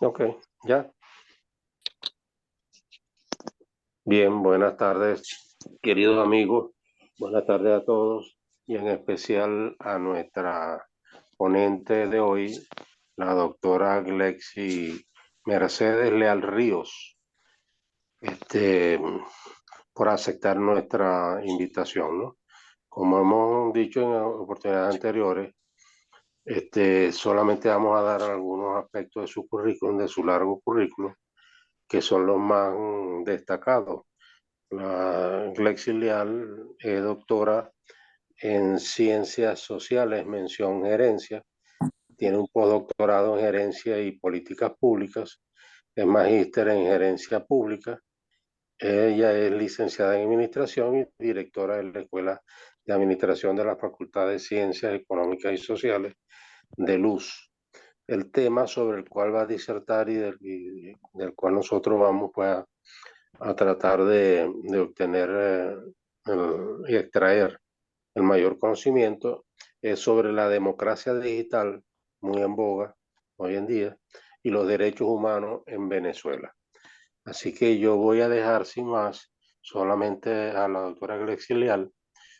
Ok, ya. Bien, buenas tardes, queridos amigos. Buenas tardes a todos y en especial a nuestra ponente de hoy, la doctora Glexi Mercedes Leal Ríos, este, por aceptar nuestra invitación, ¿no? Como hemos dicho en oportunidades anteriores, solamente vamos a dar algunos aspectos de su currículum, de su largo currículum, que son los más destacados. La Glexi Leal es doctora en Ciencias Sociales, mención Gerencia. Tiene un postdoctorado en Gerencia y Políticas Públicas. Es magíster en Gerencia Pública. Ella es licenciada en Administración y directora de la Escuela de Administración de la Facultad de Ciencias Económicas y Sociales de Luz. El tema sobre el cual va a disertar del cual nosotros vamos pues, a tratar de obtener y extraer el mayor conocimiento es sobre la democracia digital, muy en boga hoy en día, y los derechos humanos en Venezuela. Así que yo voy a dejar sin más solamente a la doctora Glexi Leal,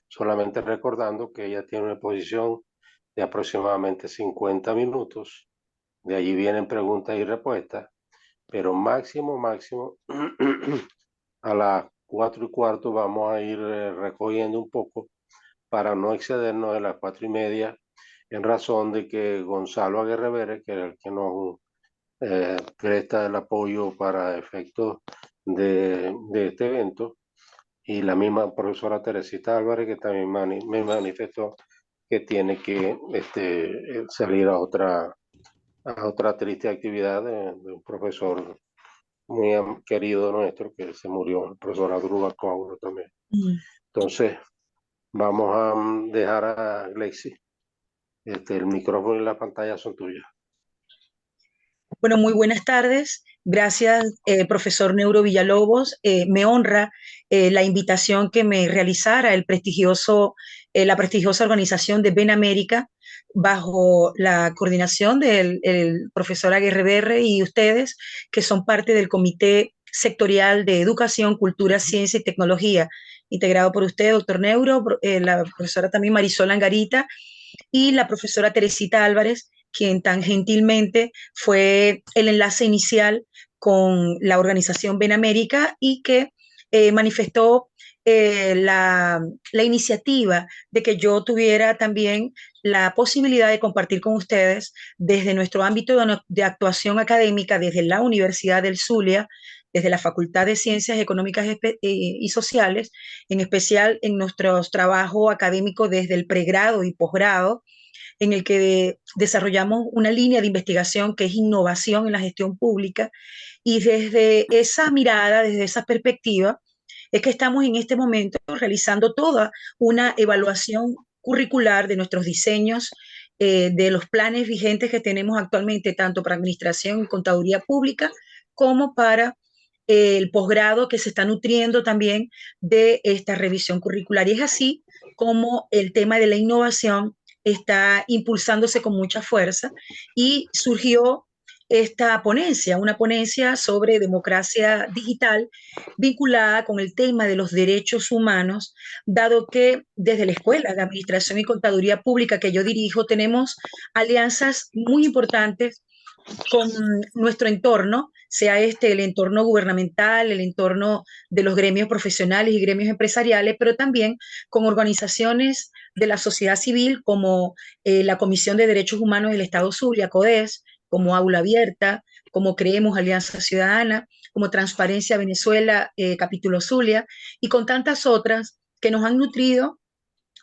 solamente recordando que ella tiene una exposición de aproximadamente 50 minutos, de allí vienen preguntas y respuestas, pero máximo, a las 4:15 vamos a ir recogiendo un poco para no excedernos de las 4:30, en razón de que Gonzalo Aguirre, que es el que nos presta el apoyo para efectos de este evento, y la misma profesora Teresita Álvarez, que también me manifestó que tiene que salir a otra triste actividad de un profesor muy querido nuestro que se murió, el profesor Adrúbal Coauro también. Mm. Entonces, vamos a dejar a Glexi. El micrófono y la pantalla son tuyas. Bueno, muy buenas tardes. Gracias, profesor Neuro Villalobos. Me honra la invitación que me realizara la prestigiosa organización de Ben América bajo la coordinación del el profesor Aguirre y ustedes, que son parte del Comité Sectorial de Educación, Cultura, Ciencia y Tecnología, integrado por usted, doctor Neuro, la profesora también Marisol Angarita y la profesora Teresita Álvarez, quien tan gentilmente fue el enlace inicial con la organización Ben América y que manifestó la iniciativa de que yo tuviera también la posibilidad de compartir con ustedes desde nuestro ámbito de actuación académica, desde la Universidad del Zulia, desde la Facultad de Ciencias Económicas y Sociales, en especial en nuestros trabajos académicos desde el pregrado y posgrado, en el que desarrollamos una línea de investigación que es innovación en la gestión pública. Y desde esa mirada, desde esa perspectiva, es que estamos en este momento realizando toda una evaluación curricular de nuestros diseños, de los planes vigentes que tenemos actualmente, tanto para administración y contaduría pública, como para el posgrado que se está nutriendo también de esta revisión curricular. Y es así como el tema de la innovación está impulsándose con mucha fuerza y surgió esta ponencia, una ponencia sobre democracia digital vinculada con el tema de los derechos humanos, dado que desde la Escuela de Administración y Contaduría Pública que yo dirijo tenemos alianzas muy importantes con nuestro entorno, sea este el entorno gubernamental, el entorno de los gremios profesionales y gremios empresariales, pero también con organizaciones de la sociedad civil como la Comisión de Derechos Humanos del Estado Zulia, CODES, como Aula Abierta, como Creemos Alianza Ciudadana, como Transparencia Venezuela, Capítulo Zulia, y con tantas otras que nos han nutrido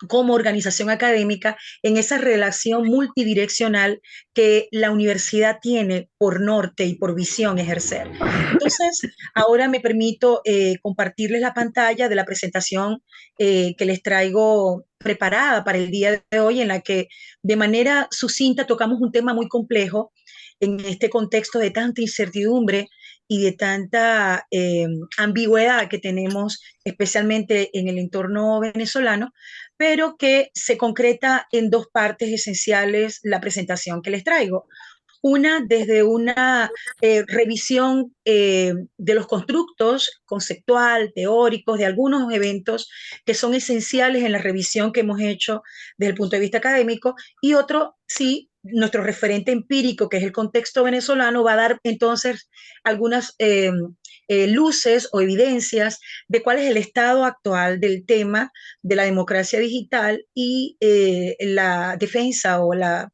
como organización académica en esa relación multidireccional que la universidad tiene por norte y por visión ejercer. Entonces, ahora me permito compartirles la pantalla de la presentación que les traigo preparada para el día de hoy, en la que de manera sucinta tocamos un tema muy complejo en este contexto de tanta incertidumbre y de tanta ambigüedad que tenemos, especialmente en el entorno venezolano, pero que se concreta en dos partes esenciales la presentación que les traigo. Una desde una revisión de los constructos conceptual, teóricos, de algunos eventos que son esenciales en la revisión que hemos hecho desde el punto de vista académico, y otro, sí, nuestro referente empírico, que es el contexto venezolano, va a dar entonces algunas luces o evidencias de cuál es el estado actual del tema de la democracia digital y la defensa o la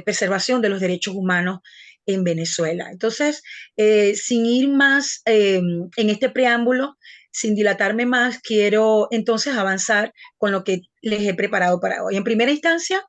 preservación de los derechos humanos en Venezuela. Entonces, sin ir más en este preámbulo, sin dilatarme más, quiero entonces avanzar con lo que les he preparado para hoy. En primera instancia,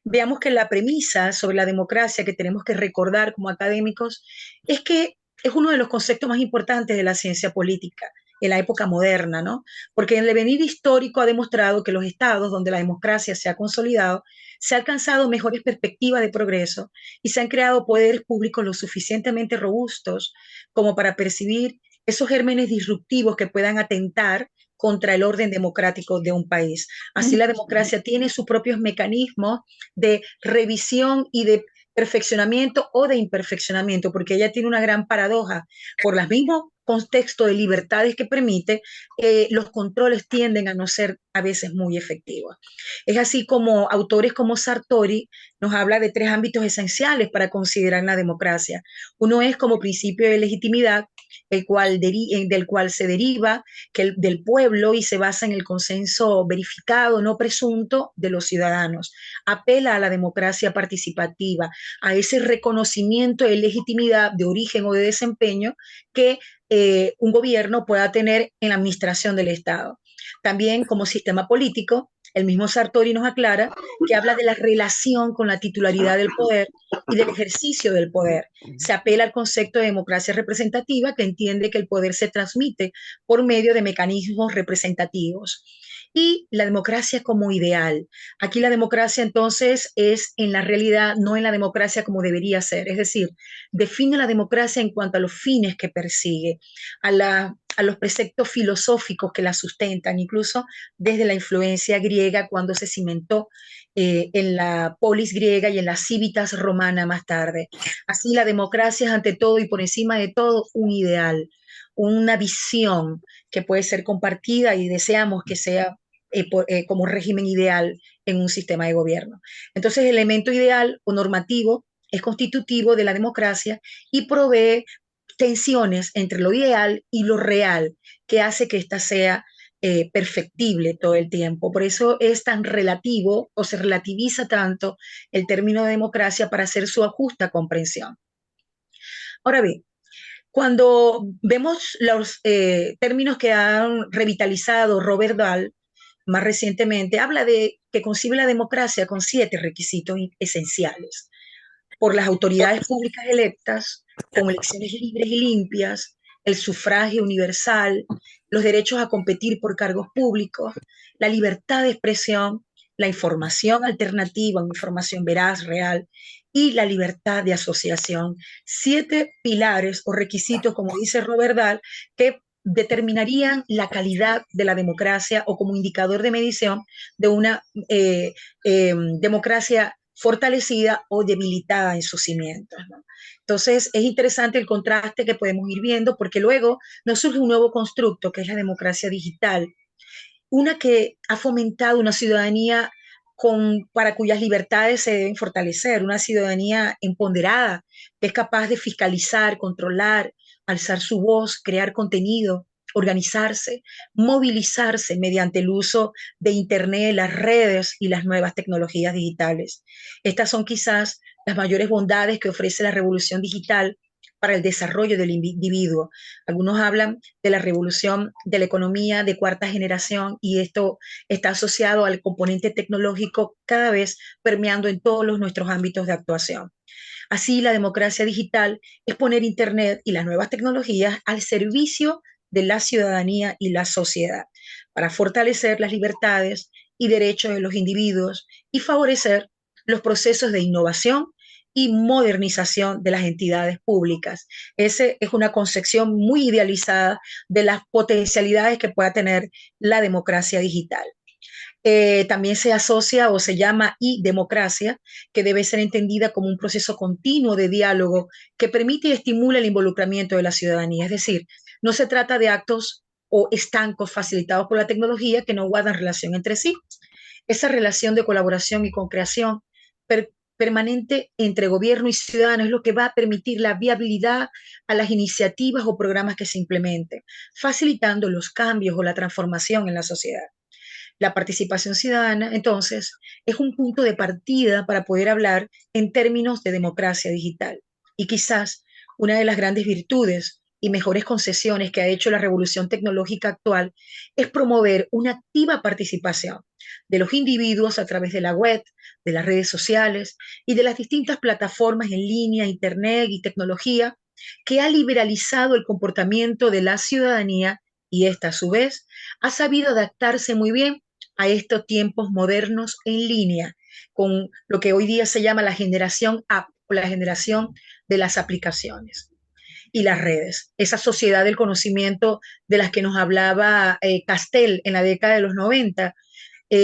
veamos que la premisa sobre la democracia que tenemos que recordar como académicos es que es uno de los conceptos más importantes de la ciencia política en la época moderna, ¿no? Porque el devenir histórico ha demostrado que los estados donde la democracia se ha consolidado, se ha alcanzado mejores perspectivas de progreso y se han creado poderes públicos lo suficientemente robustos como para percibir esos gérmenes disruptivos que puedan atentar contra el orden democrático de un país. Así la democracia tiene sus propios mecanismos de revisión y de perfeccionamiento o de imperfeccionamiento, porque ella tiene una gran paradoja. Por los mismos contextos de libertades que permite, los controles tienden a no ser a veces muy efectivos. Es así como autores como Sartori nos habla de tres ámbitos esenciales para considerar la democracia. Uno es como principio de legitimidad, del cual se deriva del pueblo y se basa en el consenso verificado, no presunto, de los ciudadanos. Apela a la democracia participativa, a ese reconocimiento de legitimidad de origen o de desempeño que un gobierno pueda tener en la administración del Estado. También como sistema político, el mismo Sartori nos aclara que habla de la relación con la titularidad del poder y del ejercicio del poder. Se apela al concepto de democracia representativa, que entiende que el poder se transmite por medio de mecanismos representativos. Y la democracia como ideal. Aquí la democracia entonces es en la realidad, no en la democracia como debería ser. Es decir, define la democracia en cuanto a los fines que persigue, a los preceptos filosóficos que la sustentan, incluso desde la influencia griega cuando se cimentó en la polis griega y en la civitas romana más tarde. Así la democracia es ante todo y por encima de todo un ideal, una visión que puede ser compartida y deseamos que sea como régimen ideal en un sistema de gobierno. Entonces, el elemento ideal o normativo es constitutivo de la democracia y provee tensiones entre lo ideal y lo real, que hace que ésta sea perfectible todo el tiempo. Por eso es tan relativo o se relativiza tanto el término de democracia para hacer su justa comprensión. Ahora bien, cuando vemos los términos que han revitalizado Robert Dahl más recientemente, habla de que concibe la democracia con 7 requisitos esenciales: por las autoridades públicas electas, con elecciones libres y limpias, el sufragio universal, los derechos a competir por cargos públicos, la libertad de expresión, la información alternativa, una información veraz, real, y la libertad de asociación. 7 pilares o requisitos, como dice Robert Dahl, que determinarían la calidad de la democracia o como indicador de medición de una democracia fortalecida o debilitada en sus cimientos, ¿no? Entonces, es interesante el contraste que podemos ir viendo, porque luego nos surge un nuevo constructo, que es la democracia digital, una que ha fomentado una ciudadanía para cuyas libertades se deben fortalecer, una ciudadanía empoderada, que es capaz de fiscalizar, controlar, alzar su voz, crear contenido, organizarse, movilizarse mediante el uso de Internet, las redes y las nuevas tecnologías digitales. Estas son quizás las mayores bondades que ofrece la revolución digital para el desarrollo del individuo. Algunos hablan de la revolución de la economía de cuarta generación y esto está asociado al componente tecnológico cada vez permeando en todos nuestros ámbitos de actuación. Así, la democracia digital es poner Internet y las nuevas tecnologías al servicio de la ciudadanía y la sociedad para fortalecer las libertades y derechos de los individuos y favorecer los procesos de innovación y modernización de las entidades públicas. Esa es una concepción muy idealizada de las potencialidades que pueda tener la democracia digital. También se asocia o se llama democracia, que debe ser entendida como un proceso continuo de diálogo que permite y estimula el involucramiento de la ciudadanía. Es decir, no se trata de actos o estancos facilitados por la tecnología que no guardan relación entre sí. Esa relación de colaboración y concreación permanente entre gobierno y ciudadano es lo que va a permitir la viabilidad a las iniciativas o programas que se implementen, facilitando los cambios o la transformación en la sociedad. La participación ciudadana, entonces, es un punto de partida para poder hablar en términos de democracia digital. Y quizás una de las grandes virtudes y mejores concesiones que ha hecho la revolución tecnológica actual es promover una activa participación de los individuos a través de la web, de las redes sociales y de las distintas plataformas en línea, internet y tecnología, que ha liberalizado el comportamiento de la ciudadanía y esta a su vez ha sabido adaptarse muy bien a estos tiempos modernos en línea, con lo que hoy día se llama la generación app, o la generación de las aplicaciones y las redes. Esa sociedad del conocimiento de las que nos hablaba Castel en la década de los 90.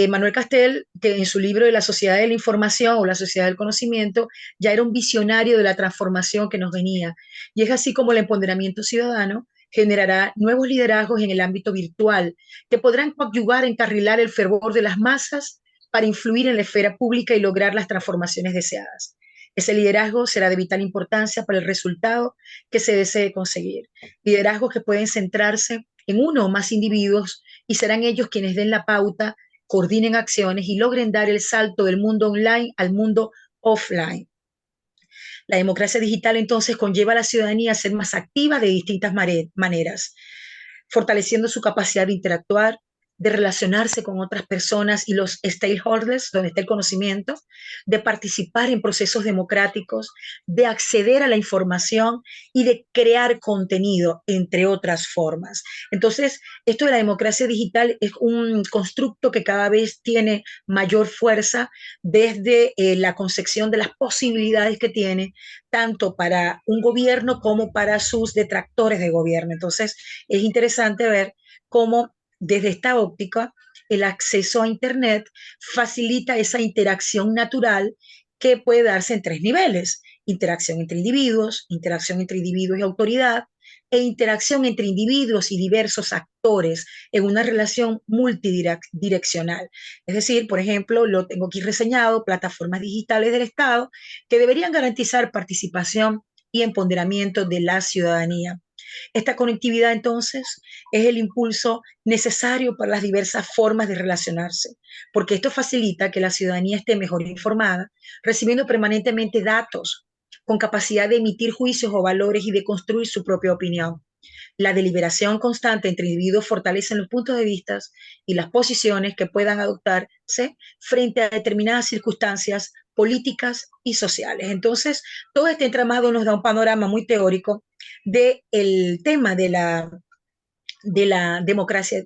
Manuel Castel, que en su libro de la sociedad de la información o la sociedad del conocimiento, ya era un visionario de la transformación que nos venía. Y es así como el empoderamiento ciudadano generará nuevos liderazgos en el ámbito virtual que podrán coadyuvar, encarrilar el fervor de las masas para influir en la esfera pública y lograr las transformaciones deseadas. Ese liderazgo será de vital importancia para el resultado que se desee conseguir. Liderazgos que pueden centrarse en uno o más individuos y serán ellos quienes den la pauta, coordinen acciones y logren dar el salto del mundo online al mundo offline. La democracia digital entonces conlleva a la ciudadanía a ser más activa de distintas maneras, fortaleciendo su capacidad de interactuar, de relacionarse con otras personas y los stakeholders, donde está el conocimiento, de participar en procesos democráticos, de acceder a la información y de crear contenido, entre otras formas. Entonces, esto de la democracia digital es un constructo que cada vez tiene mayor fuerza desde la concepción de las posibilidades que tiene, tanto para un gobierno como para sus detractores de gobierno. Entonces, es interesante ver cómo desde esta óptica el acceso a Internet facilita esa interacción natural que puede darse en tres niveles: interacción entre individuos y autoridad, e interacción entre individuos y diversos actores en una relación multidireccional. Es decir, por ejemplo, lo tengo aquí reseñado, plataformas digitales del Estado que deberían garantizar participación y empoderamiento de la ciudadanía. Esta conectividad, entonces, es el impulso necesario para las diversas formas de relacionarse, porque esto facilita que la ciudadanía esté mejor informada, recibiendo permanentemente datos, con capacidad de emitir juicios o valores y de construir su propia opinión. La deliberación constante entre individuos fortalece los puntos de vista y las posiciones que puedan adoptarse frente a determinadas circunstancias políticas y sociales. Entonces, todo este entramado nos da un panorama muy teórico del tema de la democracia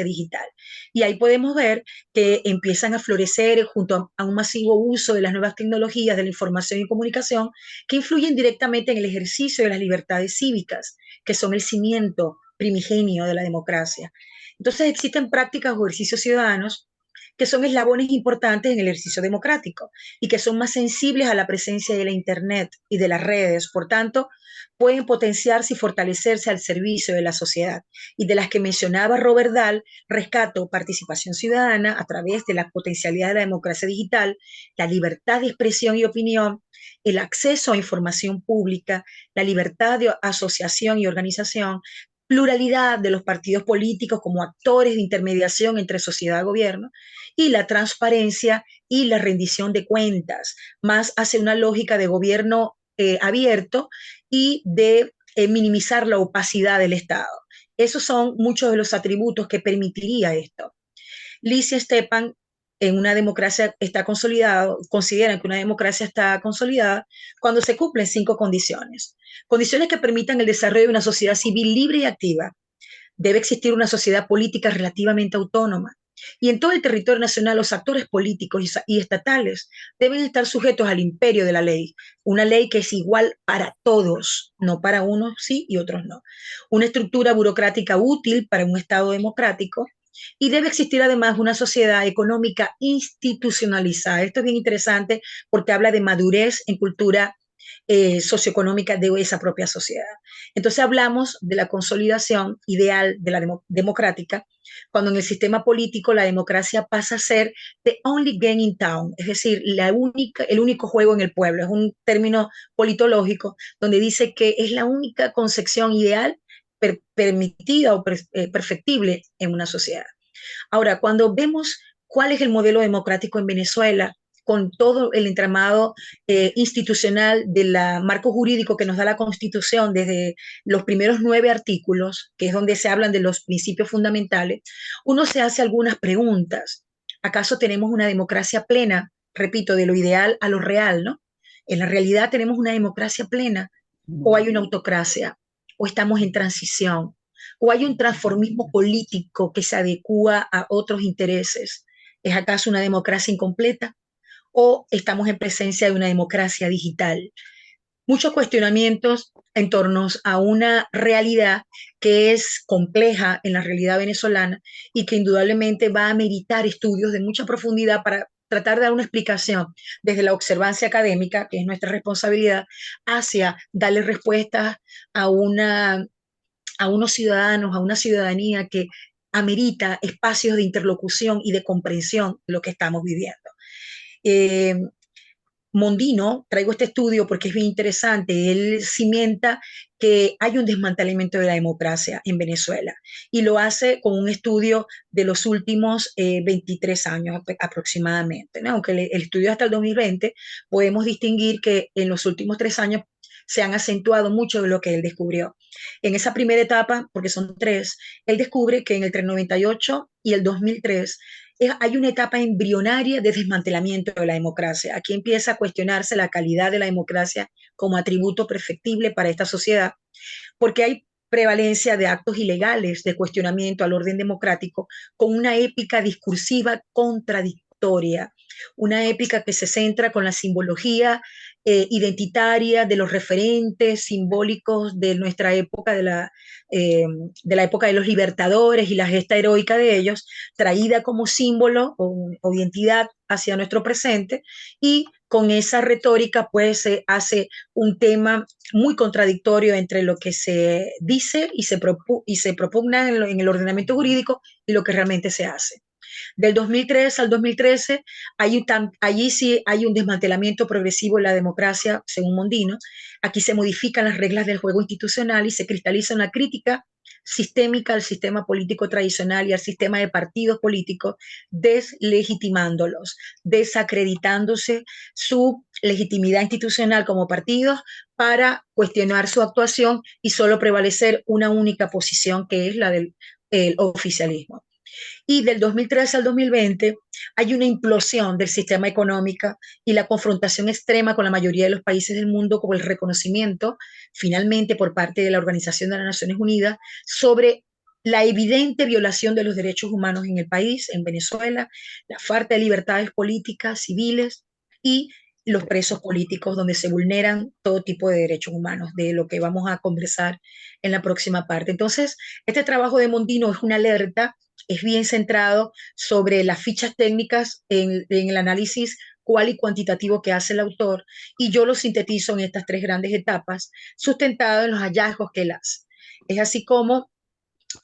digital. Y ahí podemos ver que empiezan a florecer junto a un masivo uso de las nuevas tecnologías de la información y comunicación que influyen directamente en el ejercicio de las libertades cívicas, que son el cimiento primigenio de la democracia. Entonces existen prácticas o ejercicios ciudadanos que son eslabones importantes en el ejercicio democrático y que son más sensibles a la presencia de la Internet y de las redes. Por tanto, pueden potenciarse y fortalecerse al servicio de la sociedad. Y de las que mencionaba Robert Dahl, rescato participación ciudadana a través de las potencialidades de la democracia digital, la libertad de expresión y opinión, el acceso a información pública, la libertad de asociación y organización, pluralidad de los partidos políticos como actores de intermediación entre sociedad y gobierno, y la transparencia y la rendición de cuentas, más hacia una lógica de gobierno abierto y de minimizar la opacidad del Estado. Esos son muchos de los atributos que permitiría esto. Liz y Stepan en una democracia está consolidado, consideran que una democracia está consolidada cuando se cumplen 5 condiciones. Condiciones que permitan el desarrollo de una sociedad civil libre y activa. Debe existir una sociedad política relativamente autónoma. Y en todo el territorio nacional, los actores políticos y estatales deben estar sujetos al imperio de la ley. Una ley que es igual para todos, no para unos sí y otros no. Una estructura burocrática útil para un Estado democrático Y debe existir además una sociedad económica institucionalizada. Esto es bien interesante porque habla de madurez en cultura socioeconómica de esa propia sociedad. Entonces hablamos de la consolidación ideal de la democrática, cuando en el sistema político la democracia pasa a ser the only game in town, es decir, el único juego en el pueblo. Es un término politológico donde dice que es la única concepción ideal permitida o perfectible en una sociedad. Ahora, cuando vemos cuál es el modelo democrático en Venezuela, con todo el entramado institucional del marco jurídico que nos da la Constitución desde los primeros 9 artículos, que es donde se hablan de los principios fundamentales, uno se hace algunas preguntas. ¿Acaso tenemos una democracia plena? Repito, de lo ideal a lo real, ¿no? En la realidad tenemos una democracia plena o hay una autocracia o estamos en transición o hay un transformismo político que se adecua a otros intereses. ¿Es acaso una democracia incompleta o estamos en presencia de una democracia digital? Muchos cuestionamientos en torno a una realidad que es compleja en la realidad venezolana y que indudablemente va a meritar estudios de mucha profundidad para tratar de dar una explicación desde la observancia académica, que es nuestra responsabilidad, hacia darle respuestas a a unos ciudadanos, a una ciudadanía que amerita espacios de interlocución y de comprensión de lo que estamos viviendo. Eh, Mondino, traigo este estudio porque es bien interesante, él cimienta que hay un desmantelamiento de la democracia en Venezuela y lo hace con un estudio de los últimos 23 años aproximadamente, ¿no? Aunque el estudio hasta el 2020, podemos distinguir que en los últimos 3 años se han acentuado mucho de lo que él descubrió. En esa primera etapa, porque son 3, él descubre que entre el 98 y el 2003 hay una etapa embrionaria de desmantelamiento de la democracia. Aquí empieza a cuestionarse la calidad de la democracia como atributo perfectible para esta sociedad, porque hay prevalencia de actos ilegales de cuestionamiento al orden democrático con una épica discursiva contradictoria, una épica que se centra con la simbología identitaria de los referentes simbólicos de nuestra época, de la época de los libertadores y la gesta heroica de ellos, traída como símbolo o identidad hacia nuestro presente, y con esa retórica pues se hace un tema muy contradictorio entre lo que se dice y se propugna en el ordenamiento jurídico y lo que realmente se hace. Del 2003 al 2013, allí sí hay un desmantelamiento progresivo de la democracia, según Mondino. Aquí se modifican las reglas del juego institucional y se cristaliza una crítica sistémica al sistema político tradicional y al sistema de partidos políticos, deslegitimándolos, desacreditándose su legitimidad institucional como partidos para cuestionar su actuación y solo prevalecer una única posición, que es la del oficialismo. Y del 2013 al 2020 hay una implosión del sistema económico y la confrontación extrema con la mayoría de los países del mundo, con el reconocimiento finalmente por parte de la Organización de las Naciones Unidas sobre la evidente violación de los derechos humanos en el país, en Venezuela, la falta de libertades políticas, civiles y los presos políticos, donde se vulneran todo tipo de derechos humanos, de lo que vamos a conversar en la próxima parte. Entonces, este trabajo de Mondino es una alerta, es bien centrado sobre las fichas técnicas en el análisis cual y cuantitativo que hace el autor, y yo lo sintetizo en estas 3 grandes etapas, sustentado en los hallazgos que él hace. Es así como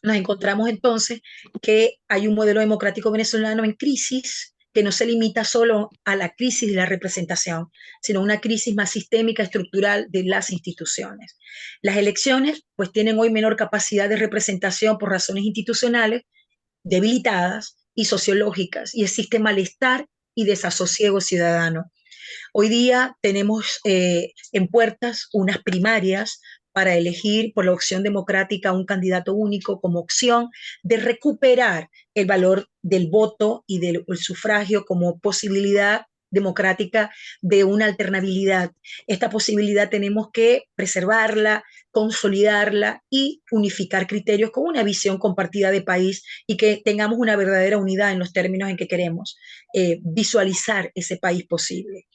nos encontramos entonces que hay un modelo democrático venezolano en crisis, que no se limita solo a la crisis de la representación, sino una crisis más sistémica, estructural de las instituciones. Las elecciones pues tienen hoy menor capacidad de representación por razones institucionales, debilitadas y sociológicas, y existe malestar y desasosiego ciudadano. Hoy día tenemos en puertas unas primarias para elegir por la opción democrática un candidato único como opción de recuperar el valor del voto y del sufragio como posibilidad democrática de una alternabilidad. Esta posibilidad tenemos que preservarla, consolidarla y unificar criterios con una visión compartida de país y que tengamos una verdadera unidad en los términos en que queremos visualizar ese país posible.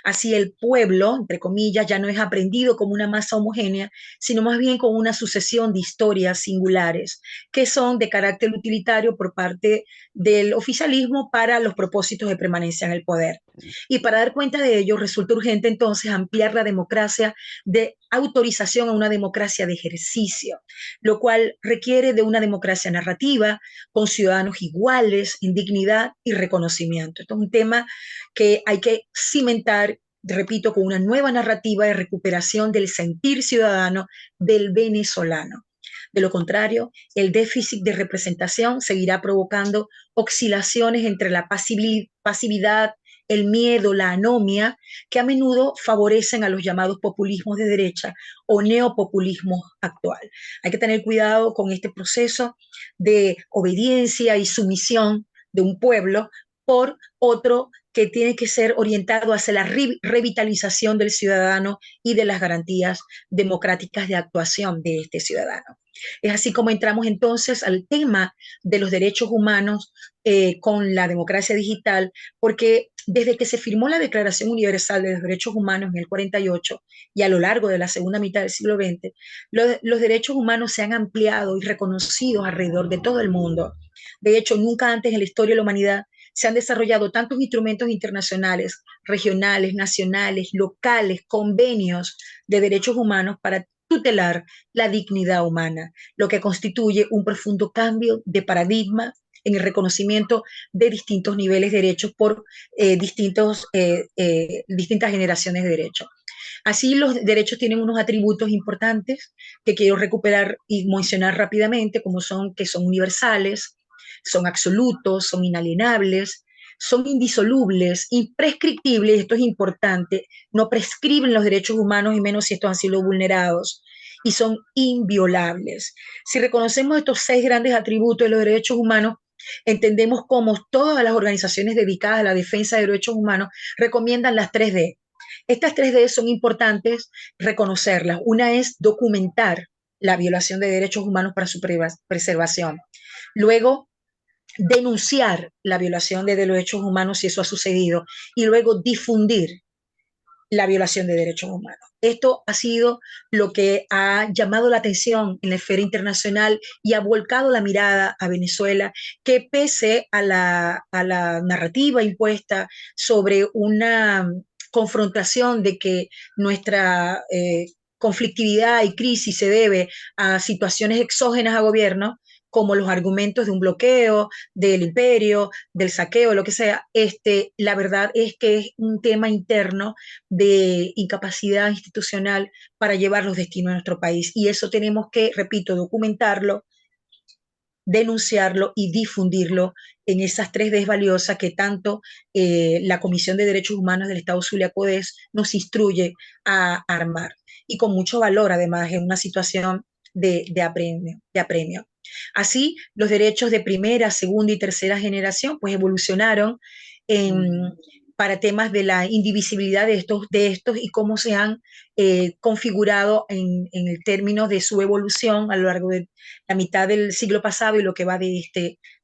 Así el pueblo, entre comillas, ya no es aprendido como una masa homogénea, sino más bien como una sucesión de historias singulares que son de carácter utilitario por parte del oficialismo para los propósitos de permanencia en el poder. Y para dar cuenta de ello, resulta urgente entonces ampliar la democracia de autorización a una democracia de ejercicio, lo cual requiere de una democracia narrativa con ciudadanos iguales en dignidad y reconocimiento. Esto es un tema que hay que cimentar, repito, con una nueva narrativa de recuperación del sentir ciudadano del venezolano. De lo contrario, el déficit de representación seguirá provocando oscilaciones entre la pasividad, el miedo, la anomia, que a menudo favorecen a los llamados populismos de derecha o neopopulismo actual. Hay que tener cuidado con este proceso de obediencia y sumisión de un pueblo por otro que tiene que ser orientado hacia la revitalización del ciudadano y de las garantías democráticas de actuación de este ciudadano. Es así como entramos entonces al tema de los derechos humanos con la democracia digital, porque desde que se firmó la Declaración Universal de los Derechos Humanos en el 48 y a lo largo de la segunda mitad del siglo XX, los derechos humanos se han ampliado y reconocido alrededor de todo el mundo. De hecho, nunca antes en la historia de la humanidad se han desarrollado tantos instrumentos internacionales, regionales, nacionales, locales, convenios de derechos humanos para tutelar la dignidad humana, lo que constituye un profundo cambio de paradigma en el reconocimiento de distintos niveles de derechos por distintas generaciones de derechos. Así los derechos tienen unos atributos importantes que quiero recuperar y mencionar rápidamente, como son que son universales, son absolutos, son inalienables, son indisolubles, imprescriptibles, esto es importante, no prescriben los derechos humanos y menos si estos han sido vulnerados, y son inviolables. Si reconocemos estos 6 grandes atributos de los derechos humanos, entendemos cómo todas las organizaciones dedicadas a la defensa de derechos humanos recomiendan las 3D. Estas 3D son importantes reconocerlas. Una es documentar la violación de derechos humanos para su preservación. Luego, denunciar la violación de derechos humanos si eso ha sucedido y luego difundir la violación de derechos humanos. Esto ha sido lo que ha llamado la atención en la esfera internacional y ha volcado la mirada a Venezuela, que pese a la narrativa impuesta sobre una confrontación de que nuestra conflictividad y crisis se debe a situaciones exógenas a gobierno, como los argumentos de un bloqueo, del imperio, del saqueo, lo que sea, la verdad es que es un tema interno de incapacidad institucional para llevar los destinos de nuestro país. Y eso tenemos que, repito, documentarlo, denunciarlo y difundirlo en esas 3Ds valiosas que tanto la Comisión de Derechos Humanos del Estado Zulia Codes nos instruye a armar. Y con mucho valor, además, en una situación de apremio. Así, los derechos de primera, segunda y tercera generación pues evolucionaron para temas de la indivisibilidad de estos y cómo se han configurado en el término de su evolución a lo largo de la mitad del siglo pasado y lo que va de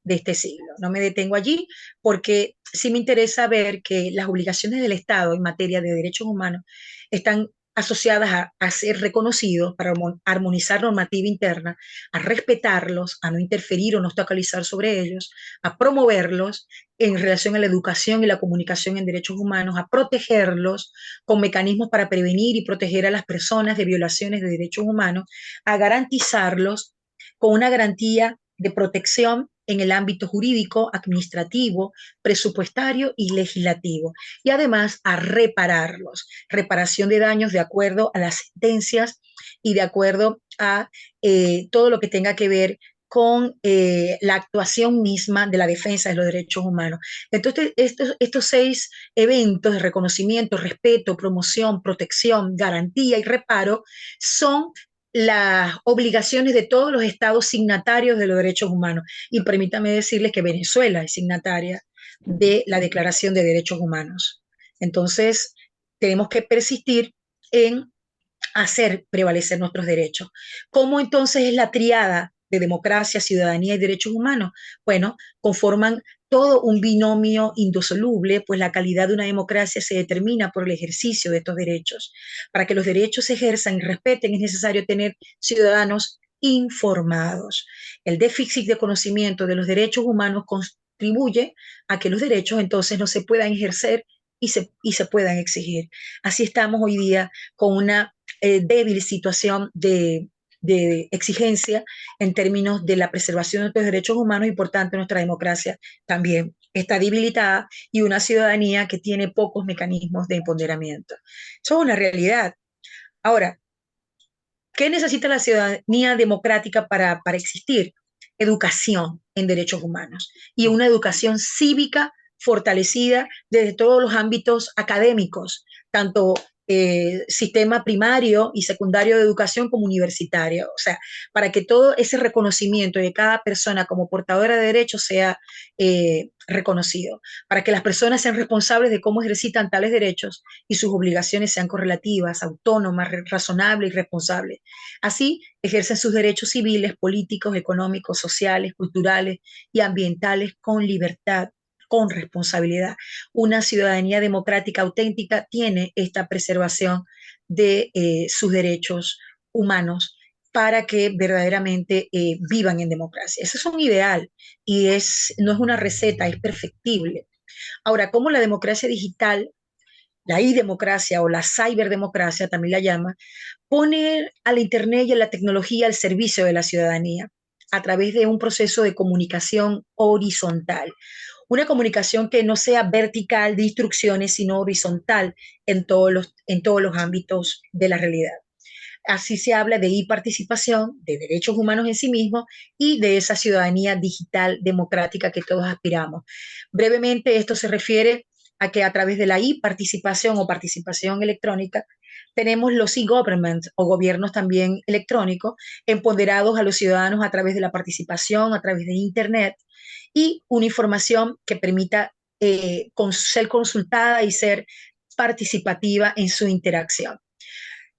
este siglo. No me detengo allí porque sí me interesa ver que las obligaciones del Estado en materia de derechos humanos están asociadas a ser reconocidos para armonizar normativa interna, a respetarlos, a no interferir o no obstaculizar sobre ellos, a promoverlos en relación a la educación y la comunicación en derechos humanos, a protegerlos con mecanismos para prevenir y proteger a las personas de violaciones de derechos humanos, a garantizarlos con una garantía de protección en el ámbito jurídico, administrativo, presupuestario y legislativo. Y además a repararlos, reparación de daños de acuerdo a las sentencias y de acuerdo a todo lo que tenga que ver con la actuación misma de la defensa de los derechos humanos. Entonces, estos 6 eventos de reconocimiento, respeto, promoción, protección, garantía y reparo son las obligaciones de todos los estados signatarios de los derechos humanos. Y permítame decirles que Venezuela es signataria de la Declaración de Derechos Humanos. Entonces, tenemos que persistir en hacer prevalecer nuestros derechos. ¿Cómo entonces es la triada de democracia, ciudadanía y derechos humanos? Bueno, conforman todo un binomio indisoluble, pues la calidad de una democracia se determina por el ejercicio de estos derechos. Para que los derechos se ejerzan y respeten es necesario tener ciudadanos informados. El déficit de conocimiento de los derechos humanos contribuye a que los derechos entonces no se puedan ejercer y se puedan exigir. Así estamos hoy día con una débil situación de exigencia en términos de la preservación de nuestros derechos humanos y por tanto nuestra democracia también está debilitada y una ciudadanía que tiene pocos mecanismos de empoderamiento. Eso es una realidad. Ahora, ¿qué necesita la ciudadanía democrática para existir? Educación en derechos humanos y una educación cívica fortalecida desde todos los ámbitos académicos, tanto sistema primario y secundario de educación como universitario. O sea, para que todo ese reconocimiento de cada persona como portadora de derechos sea reconocido, para que las personas sean responsables de cómo ejercitan tales derechos y sus obligaciones sean correlativas, autónomas, razonables y responsables. Así, ejercen sus derechos civiles, políticos, económicos, sociales, culturales y ambientales con libertad, con responsabilidad. Una ciudadanía democrática auténtica tiene esta preservación de sus derechos humanos para que verdaderamente vivan en democracia. Ese es un ideal y no es una receta, es perfectible. Ahora, ¿cómo la democracia digital, la e-democracia o la ciberdemocracia, también la llama, pone a la Internet y a la tecnología al servicio de la ciudadanía a través de un proceso de comunicación horizontal? Una comunicación que no sea vertical de instrucciones, sino horizontal en todos los ámbitos de la realidad. Así se habla de participación, de derechos humanos en sí mismos y de esa ciudadanía digital democrática que todos aspiramos. Brevemente, esto se refiere a que a través de la participación o participación electrónica tenemos los e-government o gobiernos también electrónicos empoderados a los ciudadanos a través de la participación, a través de Internet y una información que permita ser consultada y ser participativa en su interacción.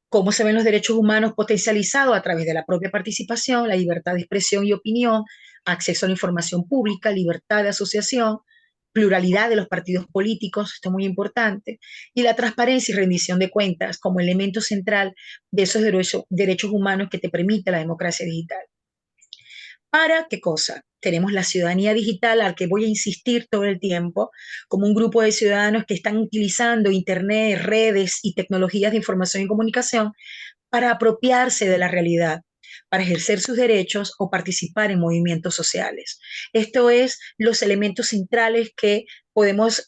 ¿Cómo se ven los derechos humanos potencializados a través de la propia participación, la libertad de expresión y opinión, acceso a la información pública, libertad de asociación, pluralidad de los partidos políticos, esto es muy importante, y la transparencia y rendición de cuentas como elemento central de esos derechos humanos que te permite la democracia digital? ¿Para qué cosa? Tenemos la ciudadanía digital, al que voy a insistir todo el tiempo, como un grupo de ciudadanos que están utilizando Internet, redes y tecnologías de información y comunicación para apropiarse de la realidad, para ejercer sus derechos o participar en movimientos sociales. Esto es los elementos centrales que podemos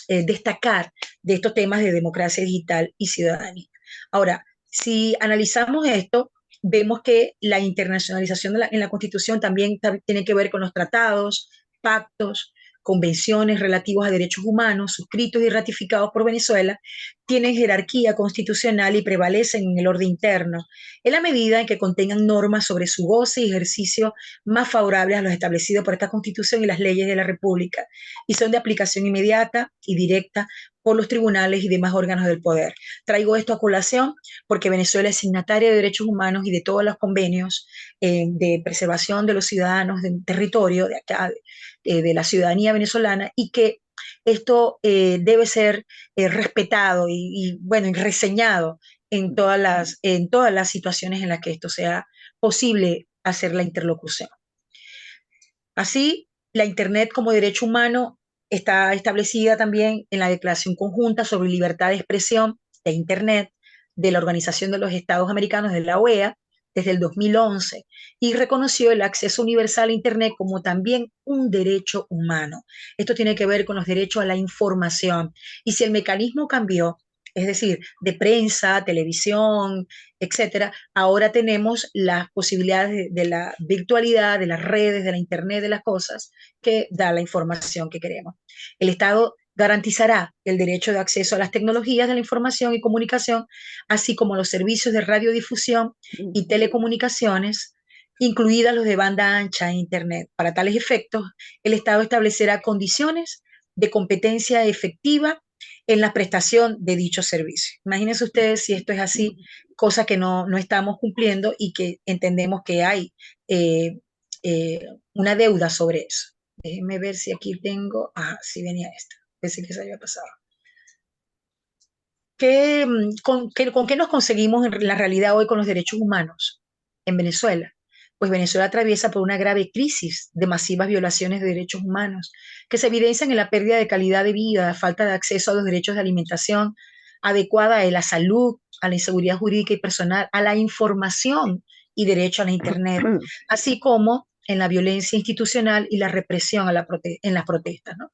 destacar de estos temas de democracia digital y ciudadanía. Ahora, si analizamos esto, vemos que la internacionalización en la Constitución también tiene que ver con los tratados, pactos, convenciones relativos a derechos humanos suscritos y ratificados por Venezuela, tienen jerarquía constitucional y prevalecen en el orden interno, en la medida en que contengan normas sobre su goce y ejercicio más favorables a los establecidos por esta Constitución y las leyes de la República, y son de aplicación inmediata y directa por los tribunales y demás órganos del poder. Traigo esto a colación porque Venezuela es signataria de derechos humanos y de todos los convenios de preservación de los ciudadanos del territorio de acá, de la ciudadanía venezolana, y que esto debe ser respetado bueno, y reseñado en todas las situaciones en las que esto sea posible hacer la interlocución. Así, la Internet como derecho humano está establecida también en la Declaración Conjunta sobre Libertad de Expresión de Internet de la Organización de los Estados Americanos, de la OEA, desde el 2011, y reconoció el acceso universal a Internet como también un derecho humano. Esto tiene que ver con los derechos a la información. Y si el mecanismo cambió, es decir, de prensa, televisión, etcétera, ahora tenemos las posibilidades de la virtualidad, de las redes, de la Internet, de las cosas, que da la información que queremos. El Estado garantizará el derecho de acceso a las tecnologías de la información y comunicación, así como los servicios de radiodifusión y telecomunicaciones, incluidas los de banda ancha e Internet. Para tales efectos, el Estado establecerá condiciones de competencia efectiva en la prestación de dicho servicio. Imagínense ustedes si esto es así, cosa que no estamos cumpliendo y que entendemos que hay eh, una deuda sobre eso. Déjenme ver si aquí tengo, sí venía esta, pensé que se había pasado. ¿Con qué nos conseguimos en la realidad hoy con los derechos humanos en Venezuela? Pues Venezuela atraviesa por una grave crisis de masivas violaciones de derechos humanos que se evidencian en la pérdida de calidad de vida, falta de acceso a los derechos de alimentación adecuada a la salud, a la inseguridad jurídica y personal, a la información y derecho a la Internet, así como en la violencia institucional y la represión en las protestas, ¿no?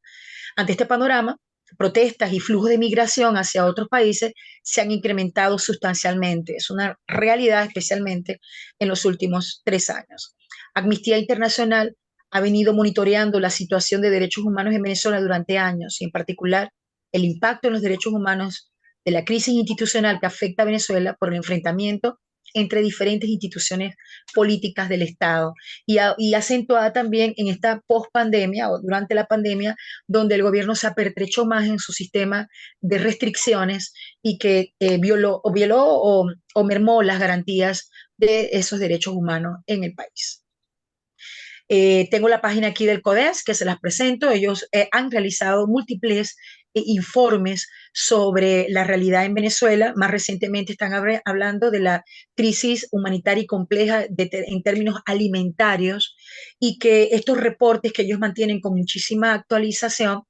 Ante este panorama, protestas y flujos de migración hacia otros países se han incrementado sustancialmente. Es una realidad especialmente en los últimos 3 años. Amnistía Internacional ha venido monitoreando la situación de derechos humanos en Venezuela durante años y en particular el impacto en los derechos humanos de la crisis institucional que afecta a Venezuela por el enfrentamiento entre diferentes instituciones políticas del Estado y acentuada también en esta post-pandemia o durante la pandemia, donde el gobierno se apertrechó más en su sistema de restricciones y que violó o mermó las garantías de esos derechos humanos en el país. Tengo la página aquí del CODES que se las presento. Ellos han realizado múltiples informes sobre la realidad en Venezuela. Más recientemente están hablando de la crisis humanitaria y compleja en términos alimentarios y que estos reportes que ellos mantienen con muchísima actualización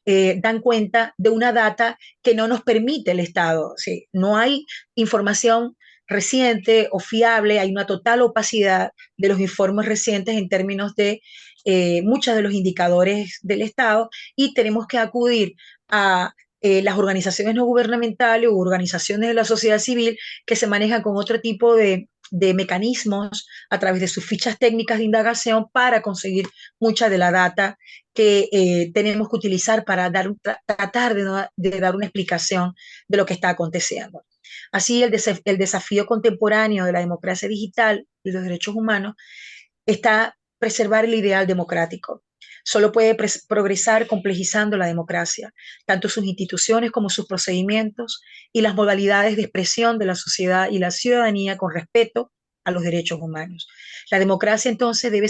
dan cuenta de una data que no nos permite el Estado. ¿Sí? No hay información reciente o fiable, hay una total opacidad de los informes recientes en términos de muchos de los indicadores del Estado y tenemos que acudir a las organizaciones no gubernamentales o organizaciones de la sociedad civil que se manejan con otro tipo de mecanismos a través de sus fichas técnicas de indagación para conseguir mucha de la data que tenemos que utilizar para tratar de dar una explicación de lo que está aconteciendo. Así, el desafío contemporáneo de la democracia digital y los derechos humanos está preservar el ideal democrático. Solo puede progresar complejizando la democracia, tanto sus instituciones como sus procedimientos y las modalidades de expresión de la sociedad y la ciudadanía con respeto a los derechos humanos. La democracia entonces debe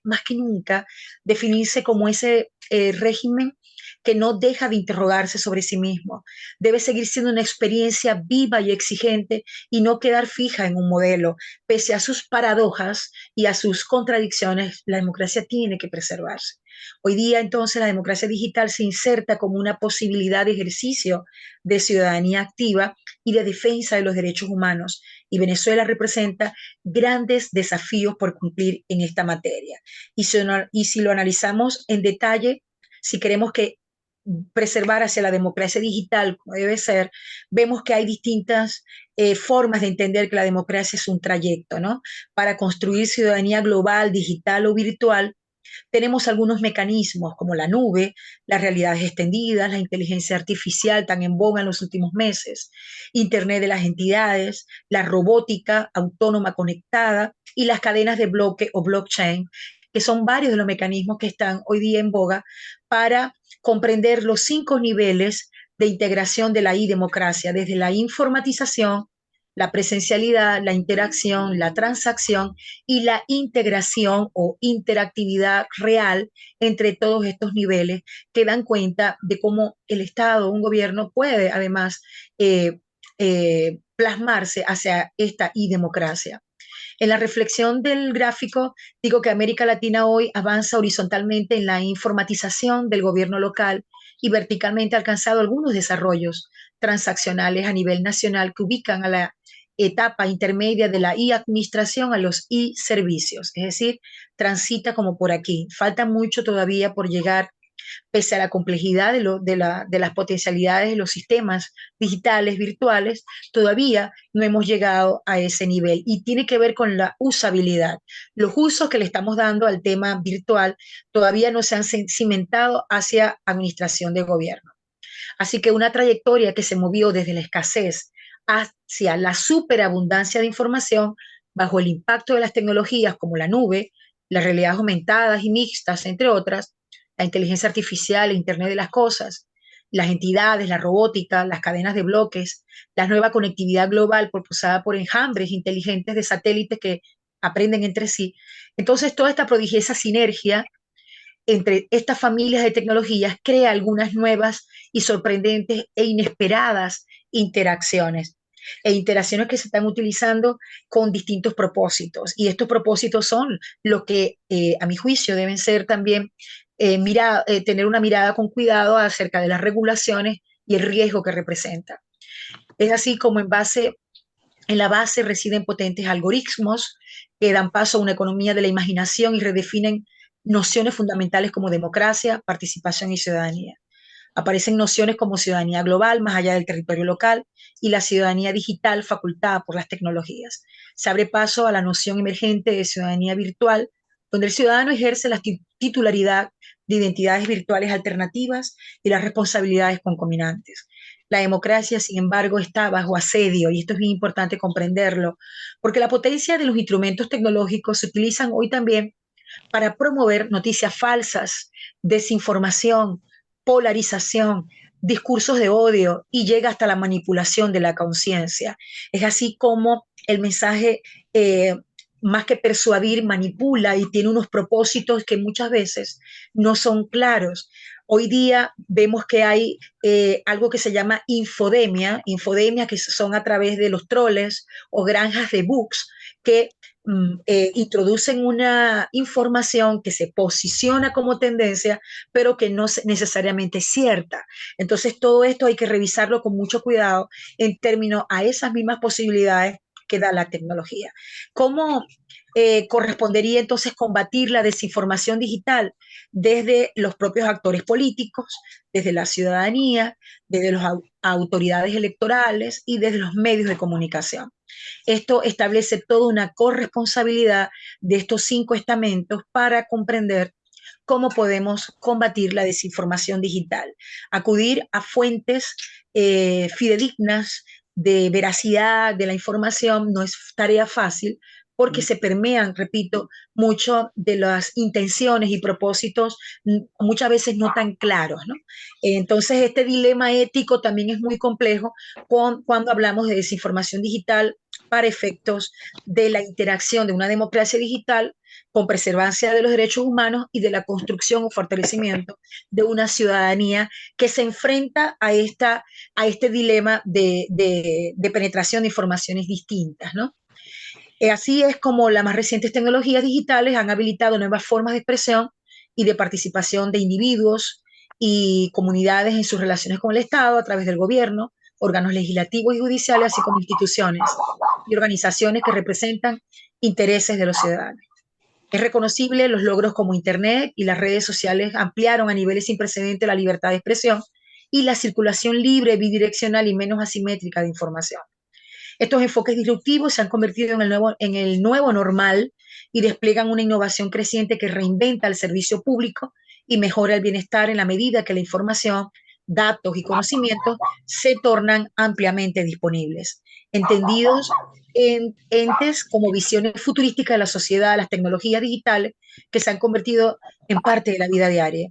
más que nunca definirse como ese régimen que no deja de interrogarse sobre sí mismo. Debe seguir siendo una experiencia viva y exigente y no quedar fija en un modelo. Pese a sus paradojas y a sus contradicciones, la democracia tiene que preservarse. Hoy día entonces la democracia digital se inserta como una posibilidad de ejercicio de ciudadanía activa y de defensa de los derechos humanos. Y Venezuela representa grandes desafíos por cumplir en esta materia. Y si lo analizamos en detalle, si queremos que preservar hacia la democracia digital como debe ser, vemos que hay distintas formas de entender que la democracia es un trayecto, ¿no? Para construir ciudadanía global, digital o virtual, tenemos algunos mecanismos como la nube, las realidades extendidas, la inteligencia artificial tan en boga en los últimos meses, Internet de las entidades, la robótica autónoma conectada y las cadenas de bloque o blockchain, que son varios de los mecanismos que están hoy día en boga para comprender los 5 niveles de integración de la democracia desde la informatización, la presencialidad, la interacción, la transacción y la integración o interactividad real entre todos estos niveles que dan cuenta de cómo el Estado, un gobierno puede además plasmarse hacia esta democracia. En la reflexión del gráfico, digo que América Latina hoy avanza horizontalmente en la informatización del gobierno local y verticalmente ha alcanzado algunos desarrollos transaccionales a nivel nacional que ubican a la etapa intermedia de la administración a los servicios, es decir, transita como por aquí. Falta mucho todavía por llegar pese a la complejidad de las potencialidades de los sistemas digitales, virtuales, todavía no hemos llegado a ese nivel y tiene que ver con la usabilidad. Los usos que le estamos dando al tema virtual todavía no se han cimentado hacia administración de gobierno. Así que una trayectoria que se movió desde la escasez hacia la superabundancia de información bajo el impacto de las tecnologías como la nube, las realidades aumentadas y mixtas, entre otras, la inteligencia artificial, el Internet de las cosas, las entidades, la robótica, las cadenas de bloques, la nueva conectividad global propulsada por enjambres inteligentes de satélites que aprenden entre sí. Entonces, toda esta prodigiosa sinergia entre estas familias de tecnologías crea algunas nuevas y sorprendentes e inesperadas interacciones. E interacciones que se están utilizando con distintos propósitos. Y estos propósitos son lo que, a mi juicio, deben ser también tener una mirada con cuidado acerca de las regulaciones y el riesgo que representa. Es así como en la base residen potentes algoritmos que dan paso a una economía de la imaginación y redefinen nociones fundamentales como democracia, participación y ciudadanía. Aparecen nociones como ciudadanía global, más allá del territorio local, y la ciudadanía digital facultada por las tecnologías. Se abre paso a la noción emergente de ciudadanía virtual, donde el ciudadano ejerce la titularidad de identidades virtuales alternativas y las responsabilidades concominantes. La democracia, sin embargo, está bajo asedio, y esto es bien importante comprenderlo, porque la potencia de los instrumentos tecnológicos se utilizan hoy también para promover noticias falsas, desinformación, polarización, discursos de odio y llega hasta la manipulación de la conciencia. Es así como el mensaje, más que persuadir, manipula y tiene unos propósitos que muchas veces no son claros. Hoy día vemos que hay algo que se llama infodemia que son a través de los troles o granjas de bugs que introducen una información que se posiciona como tendencia, pero que no necesariamente es cierta. Entonces, todo esto hay que revisarlo con mucho cuidado en términos a esas mismas posibilidades que da la tecnología. ¿Cómo correspondería entonces combatir la desinformación digital desde los propios actores políticos, desde la ciudadanía, desde las autoridades electorales y desde los medios de comunicación? Esto establece toda una corresponsabilidad de estos 5 estamentos para comprender cómo podemos combatir la desinformación digital. Acudir a fuentes fidedignas de veracidad de la información no es tarea fácil porque se permean, repito, mucho de las intenciones y propósitos muchas veces no tan claros, ¿no? Entonces, este dilema ético también es muy complejo cuando hablamos de desinformación digital para efectos de la interacción de una democracia digital con preservancia de los derechos humanos y de la construcción o fortalecimiento de una ciudadanía que se enfrenta a este dilema de penetración de informaciones distintas, ¿no? Así es como las más recientes tecnologías digitales han habilitado nuevas formas de expresión y de participación de individuos y comunidades en sus relaciones con el Estado a través del gobierno, órganos legislativos y judiciales, así como instituciones y organizaciones que representan intereses de los ciudadanos. Es reconocible los logros como Internet y las redes sociales ampliaron a niveles sin precedentes la libertad de expresión y la circulación libre, bidireccional y menos asimétrica de información. Estos enfoques disruptivos se han convertido en el nuevo normal y despliegan una innovación creciente que reinventa el servicio público y mejora el bienestar en la medida que la información, datos y conocimientos se tornan ampliamente disponibles. Entendidos en entes como visiones futurísticas de la sociedad, las tecnologías digitales que se han convertido en parte de la vida diaria.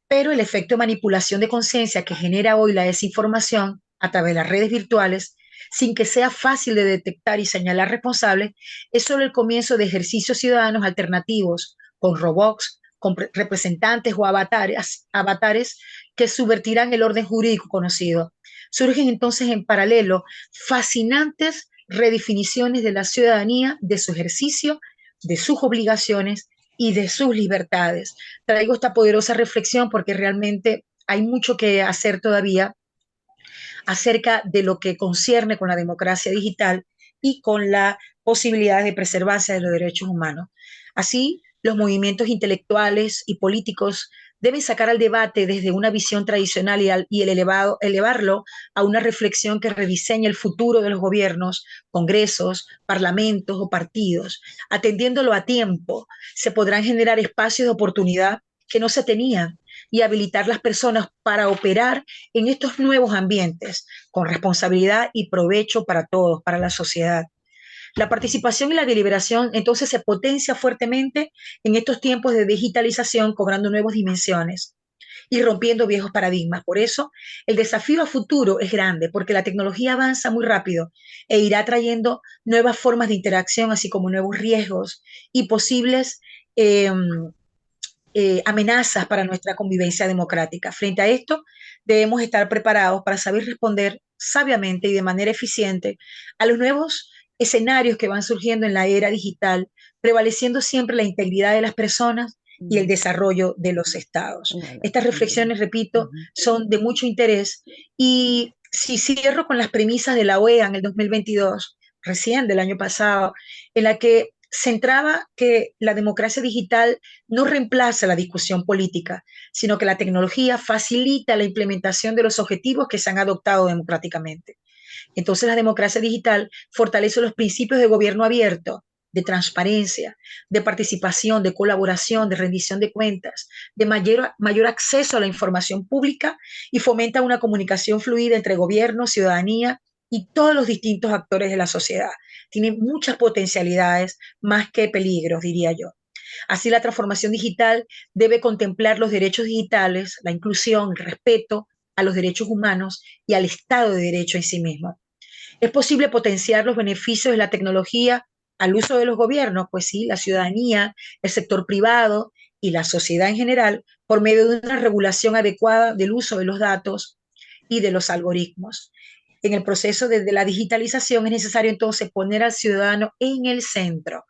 Pero el efecto de manipulación de conciencia que genera hoy la desinformación a través de las redes virtuales, sin que sea fácil de detectar y señalar responsables, es solo el comienzo de ejercicios ciudadanos alternativos con robots, con representantes o avatares que subvertirán el orden jurídico conocido. Surgen entonces en paralelo fascinantes redefiniciones de la ciudadanía, de su ejercicio, de sus obligaciones y de sus libertades. Traigo esta poderosa reflexión porque realmente hay mucho que hacer todavía acerca de lo que concierne con la democracia digital y con la posibilidad de preservarse de los derechos humanos. Así, los movimientos intelectuales y políticos deben sacar al debate desde una visión tradicional y elevarlo a una reflexión que rediseñe el futuro de los gobiernos, congresos, parlamentos o partidos. Atendiéndolo a tiempo, se podrán generar espacios de oportunidad que no se tenían y habilitar las personas para operar en estos nuevos ambientes con responsabilidad y provecho para todos, para la sociedad. La participación y la deliberación entonces se potencia fuertemente en estos tiempos de digitalización, cobrando nuevas dimensiones. y rompiendo viejos paradigmas. Por eso, el desafío a futuro es grande, porque la tecnología avanza muy rápido e irá trayendo nuevas formas de interacción, así como nuevos riesgos y posibles eh, amenazas para nuestra convivencia democrática. Frente a esto, debemos estar preparados para saber responder sabiamente y de manera eficiente a los nuevos escenarios que van surgiendo en la era digital, prevaleciendo siempre la integridad de las personas y el desarrollo de los estados. Bueno, Estas reflexiones, repito, son de mucho interés y si cierro con las premisas de la OEA en el 2022, recién del año pasado, en la que centraba que la democracia digital no reemplaza la discusión política, sino que la tecnología facilita la implementación de los objetivos que se han adoptado democráticamente. Entonces, la democracia digital fortalece los principios de gobierno abierto, de transparencia, de participación, de colaboración, de rendición de cuentas, de mayor acceso a la información pública y fomenta una comunicación fluida entre gobierno, ciudadanía y todos los distintos actores de la sociedad. Tiene muchas potencialidades más que peligros, diría yo. Así, la transformación digital debe contemplar los derechos digitales, la inclusión, el respeto a los derechos humanos y al Estado de Derecho en sí mismo. ¿Es posible potenciar los beneficios de la tecnología al uso de los gobiernos? Pues sí, la ciudadanía, el sector privado y la sociedad en general, por medio de una regulación adecuada del uso de los datos y de los algoritmos. En el proceso de la digitalización es necesario entonces poner al ciudadano en el centro.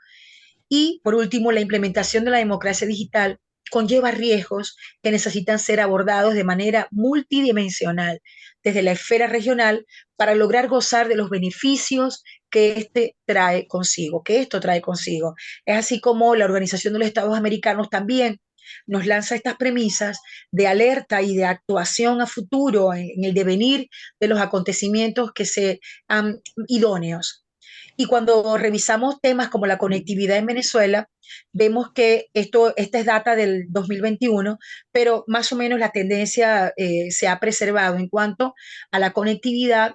Y por último, la implementación de la democracia digital conlleva riesgos que necesitan ser abordados de manera multidimensional desde la esfera regional para lograr gozar de los beneficios que esto trae consigo. Es así como la Organización de los Estados Americanos también nos lanza estas premisas de alerta y de actuación a futuro en el devenir de los acontecimientos que se idóneos. Y cuando revisamos temas como la conectividad en Venezuela, vemos que esta es data del 2021, pero más o menos la tendencia se ha preservado en cuanto a la conectividad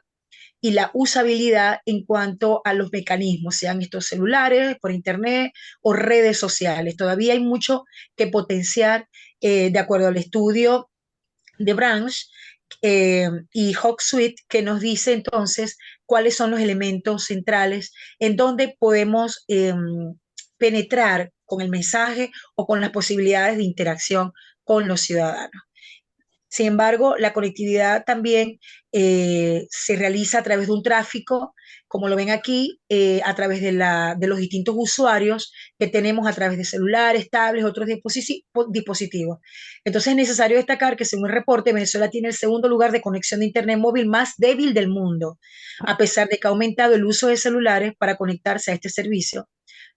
y la usabilidad en cuanto a los mecanismos, sean estos celulares, por internet o redes sociales. Todavía hay mucho que potenciar de acuerdo al estudio de Branch y HawkSuite, que nos dice entonces cuáles son los elementos centrales en donde podemos penetrar con el mensaje o con las posibilidades de interacción con los ciudadanos. Sin embargo, la conectividad también se realiza a través de un tráfico, como lo ven aquí, a través de los distintos usuarios que tenemos a través de celulares, tablets, otros dispositivos. Entonces es necesario destacar que según el reporte, Venezuela tiene el segundo lugar de conexión de Internet móvil más débil del mundo, a pesar de que ha aumentado el uso de celulares para conectarse a este servicio.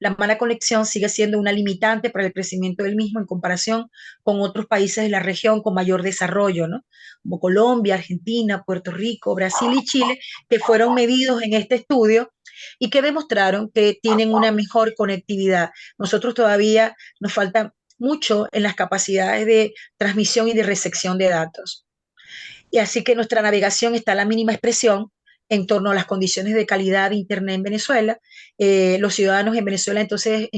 La mala conexión sigue siendo una limitante para el crecimiento del mismo en comparación con otros países de la región con mayor desarrollo, ¿no? Como Colombia, Argentina, Puerto Rico, Brasil y Chile, que fueron medidos en este estudio y que demostraron que tienen una mejor conectividad. Nosotros todavía nos falta mucho en las capacidades de transmisión y de recepción de datos. Y así que nuestra navegación está a la mínima expresión en torno a las condiciones de calidad de Internet en Venezuela. Los ciudadanos en Venezuela entonces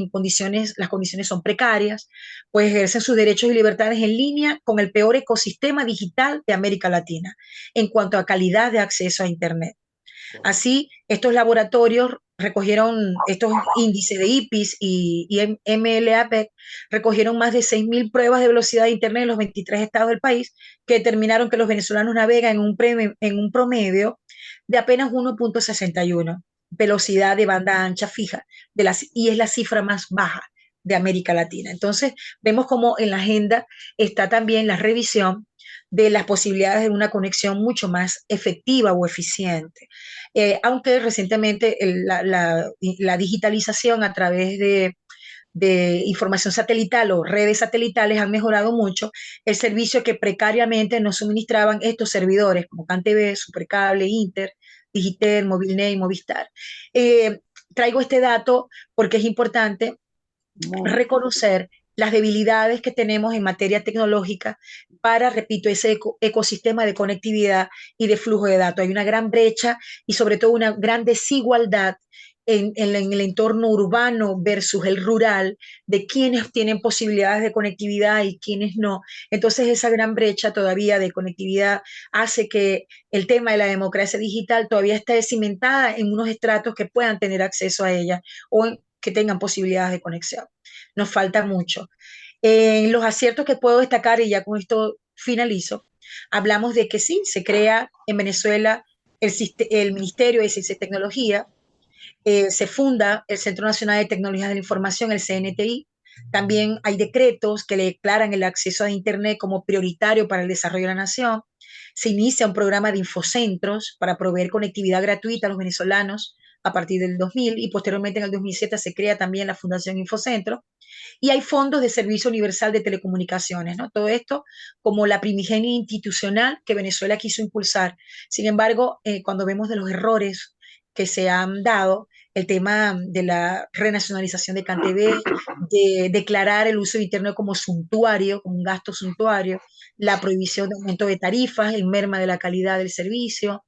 las condiciones son precarias, pues ejercen sus derechos y libertades en línea con el peor ecosistema digital de América Latina en cuanto a calidad de acceso a Internet. Así, estos laboratorios recogieron estos índices de IPIS y MLAPEC, recogieron más de 6.000 pruebas de velocidad de Internet en los 23 estados del país, que determinaron que los venezolanos navegan en un promedio de apenas 1.61 velocidad de banda ancha fija, y es la cifra más baja de América Latina. Entonces, vemos como en la agenda está también la revisión de las posibilidades de una conexión mucho más efectiva o eficiente. Aunque recientemente la digitalización a través de información satelital o redes satelitales han mejorado mucho el servicio que precariamente nos suministraban estos servidores como CanTV, Supercable, Inter, Digitel, Movilnet y Movistar. Traigo este dato porque es importante reconocer las debilidades que tenemos en materia tecnológica para, repito, ese ecosistema de conectividad y de flujo de datos. Hay una gran brecha y sobre todo una gran desigualdad en el entorno urbano versus el rural, de quiénes tienen posibilidades de conectividad y quiénes no. Entonces esa gran brecha todavía de conectividad hace que el tema de la democracia digital todavía esté cimentada en unos estratos que puedan tener acceso a ella o que tengan posibilidades de conexión. Nos falta mucho. En los aciertos que puedo destacar, y ya con esto finalizo, hablamos de que sí, se crea en Venezuela el Ministerio de Ciencia y Tecnología, se funda el Centro Nacional de Tecnologías de la Información, el CNTI. También hay decretos que le declaran el acceso a Internet como prioritario para el desarrollo de la nación. Se inicia un programa de infocentros para proveer conectividad gratuita a los venezolanos a partir del 2000 y posteriormente en el 2007 se crea también la Fundación Infocentro y hay fondos de servicio universal de telecomunicaciones, ¿no? Todo esto como la primigenia institucional que Venezuela quiso impulsar. Sin embargo, cuando vemos de los errores que se han dado, el tema de la renacionalización de CanTV, de declarar el uso de Internet como suntuario, como un gasto suntuario, la prohibición de aumento de tarifas, el merma de la calidad del servicio,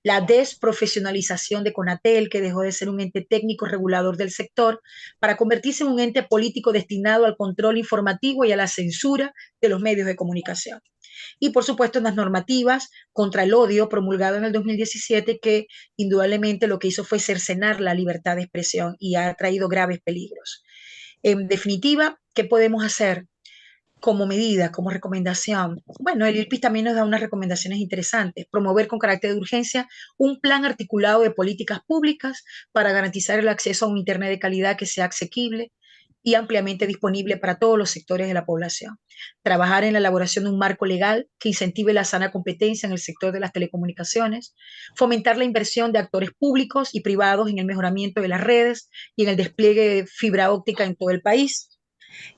la desprofesionalización de Conatel, que dejó de ser un ente técnico regulador del sector, para convertirse en un ente político destinado al control informativo y a la censura de los medios de comunicación. Y por supuesto en las normativas contra el odio promulgado en el 2017 que indudablemente lo que hizo fue cercenar la libertad de expresión y ha traído graves peligros. En definitiva, ¿qué podemos hacer como medida, como recomendación? Bueno, el IRPIS también nos da unas recomendaciones interesantes. Promover con carácter de urgencia un plan articulado de políticas públicas para garantizar el acceso a un Internet de calidad que sea asequible y ampliamente disponible para todos los sectores de la población. Trabajar en la elaboración de un marco legal que incentive la sana competencia en el sector de las telecomunicaciones. Fomentar la inversión de actores públicos y privados en el mejoramiento de las redes y en el despliegue de fibra óptica en todo el país.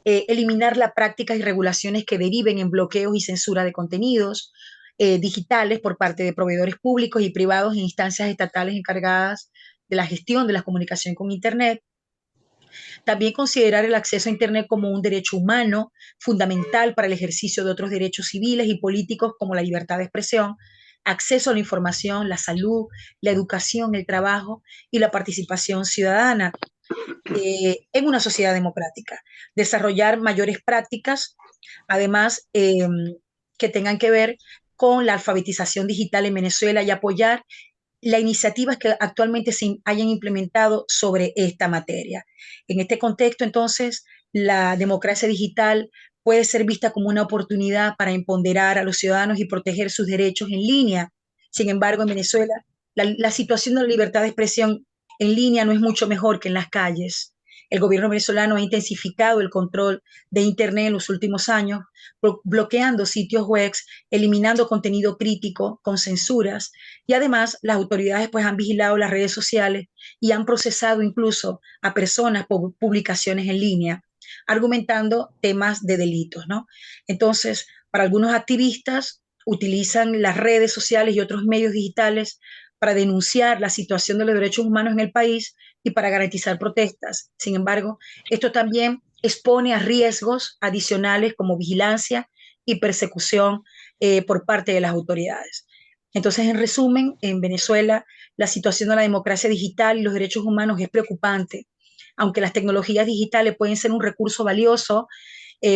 Eliminar las prácticas y regulaciones que deriven en bloqueos y censura de contenidos digitales por parte de proveedores públicos y privados e instancias estatales encargadas de la gestión de la comunicación con Internet. También considerar el acceso a Internet como un derecho humano fundamental para el ejercicio de otros derechos civiles y políticos como la libertad de expresión, acceso a la información, la salud, la educación, el trabajo y la participación ciudadana en una sociedad democrática. Desarrollar mayores prácticas, además, que tengan que ver con la alfabetización digital en Venezuela y apoyar las iniciativas que actualmente se hayan implementado sobre esta materia. En este contexto, entonces, la democracia digital puede ser vista como una oportunidad para empoderar a los ciudadanos y proteger sus derechos en línea. Sin embargo, en Venezuela, la situación de la libertad de expresión en línea no es mucho mejor que en las calles. El gobierno venezolano ha intensificado el control de Internet en los últimos años, bloqueando sitios web, eliminando contenido crítico con censuras, y además las autoridades pues han vigilado las redes sociales y han procesado incluso a personas por publicaciones en línea, argumentando temas de delitos, ¿no? Entonces, para algunos activistas utilizan las redes sociales y otros medios digitales para denunciar la situación de los derechos humanos en el país y para garantizar protestas. Sin embargo, esto también expone a riesgos adicionales como vigilancia y persecución por parte de las autoridades. Entonces, en resumen, en Venezuela la situación de la democracia digital y los derechos humanos es preocupante. Aunque las tecnologías digitales pueden ser un recurso valioso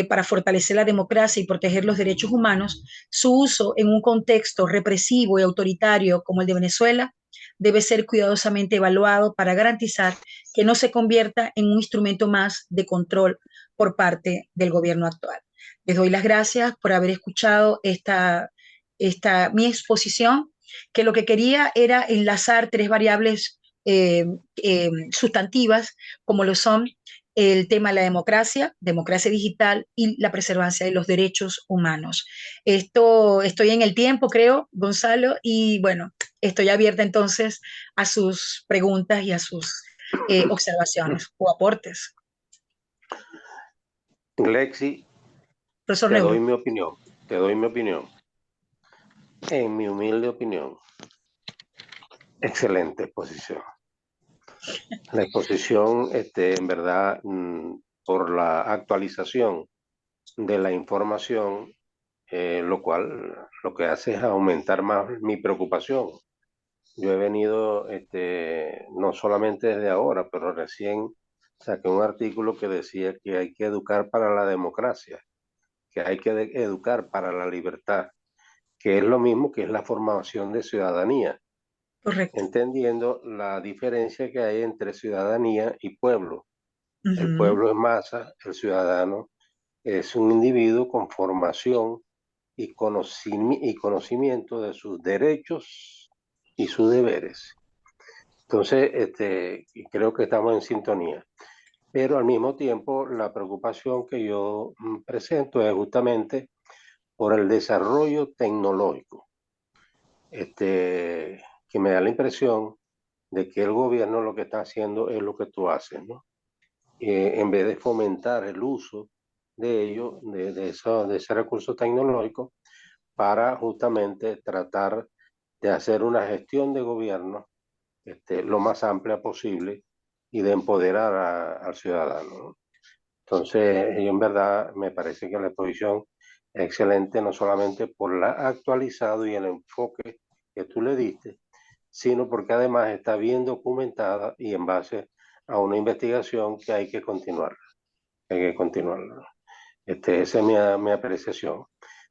para fortalecer la democracia y proteger los derechos humanos, su uso en un contexto represivo y autoritario como el de Venezuela debe ser cuidadosamente evaluado para garantizar que no se convierta en un instrumento más de control por parte del gobierno actual. Les doy las gracias por haber escuchado mi exposición, que lo que quería era enlazar tres variables sustantivas, como lo son el tema de la democracia, democracia digital y la preservancia de los derechos humanos. Estoy en el tiempo, creo, Gonzalo, y bueno, estoy abierta entonces a sus preguntas y a sus observaciones o aportes. Lexi, Profesor te doy Neuro. mi opinión, te doy mi opinión. En mi humilde opinión, excelente exposición. La exposición, en verdad, por la actualización de la información, lo cual lo que hace es aumentar más mi preocupación yo he venido, no solamente desde ahora, pero recién saqué un artículo que decía que hay que educar para la democracia, que hay que educar para la libertad, que es lo mismo que es la formación de ciudadanía, Correcto. entendiendo la diferencia que hay entre ciudadanía y pueblo. El Ujú. pueblo es masa, el ciudadano es un individuo con formación y conocimiento de sus derechos y sus deberes. Entonces, creo que estamos en sintonía. Pero al mismo tiempo, la preocupación que yo presento es justamente por el desarrollo tecnológico, que me da la impresión de que el gobierno lo que está haciendo es lo que tú haces, ¿no? En vez de fomentar el uso de ello, de ese recurso tecnológico, para justamente tratar de hacer una gestión de gobierno lo más amplia posible y de empoderar al ciudadano, ¿no? Entonces, yo en verdad me parece que la exposición es excelente, no solamente por la actualizado y el enfoque que tú le diste, sino porque además está bien documentada y en base a una investigación que hay que continuar. Hay que continuarla, ¿no? Esa es mi apreciación.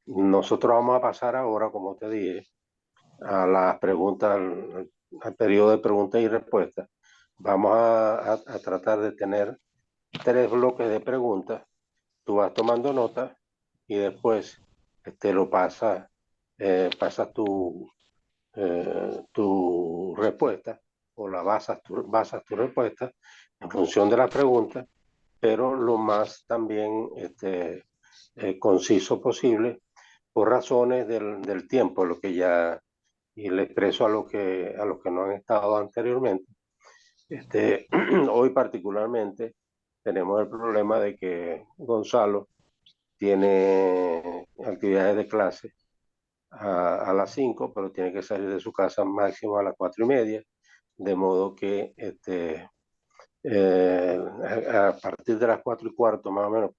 Nosotros vamos a pasar ahora, como te dije, a las preguntas, al periodo de preguntas y respuestas. Vamos a tratar de tener 3 bloques de preguntas. Tú vas tomando nota y después lo pasas tu respuesta o basas tu respuesta en función de la pregunta, pero lo más también conciso posible por razones del tiempo, lo que ya, y le expreso a los que no han estado anteriormente. Hoy particularmente tenemos el problema de que Gonzalo tiene actividades de clase a las 5, pero tiene que salir de su casa máximo a las 4:30, de modo que a partir de las 4:15 más o menos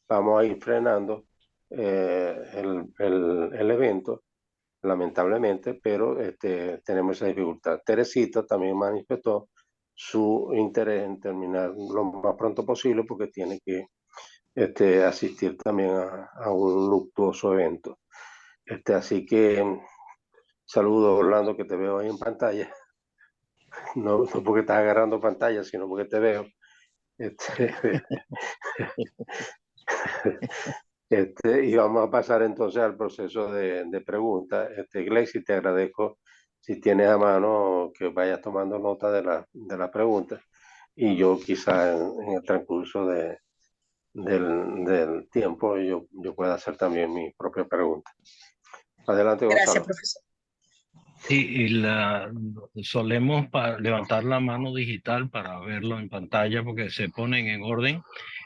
vamos a ir frenando el evento, lamentablemente, pero tenemos esa dificultad. Teresita también manifestó su interés en terminar lo más pronto posible porque tiene que asistir también a un luctuoso evento. Así que saludo, Orlando, que te veo ahí en pantalla. No, no porque estás agarrando pantalla, sino porque te veo. Este, y vamos a pasar entonces al proceso de preguntas. Gleisi, te agradezco si tienes a mano que vayas tomando nota de la pregunta y yo quizá en el transcurso del tiempo yo pueda hacer también mi propia pregunta. Adelante, Gracias, Gonzalo. profesor. Sí, solemos levantar la mano digital para verlo en pantalla porque se ponen en orden.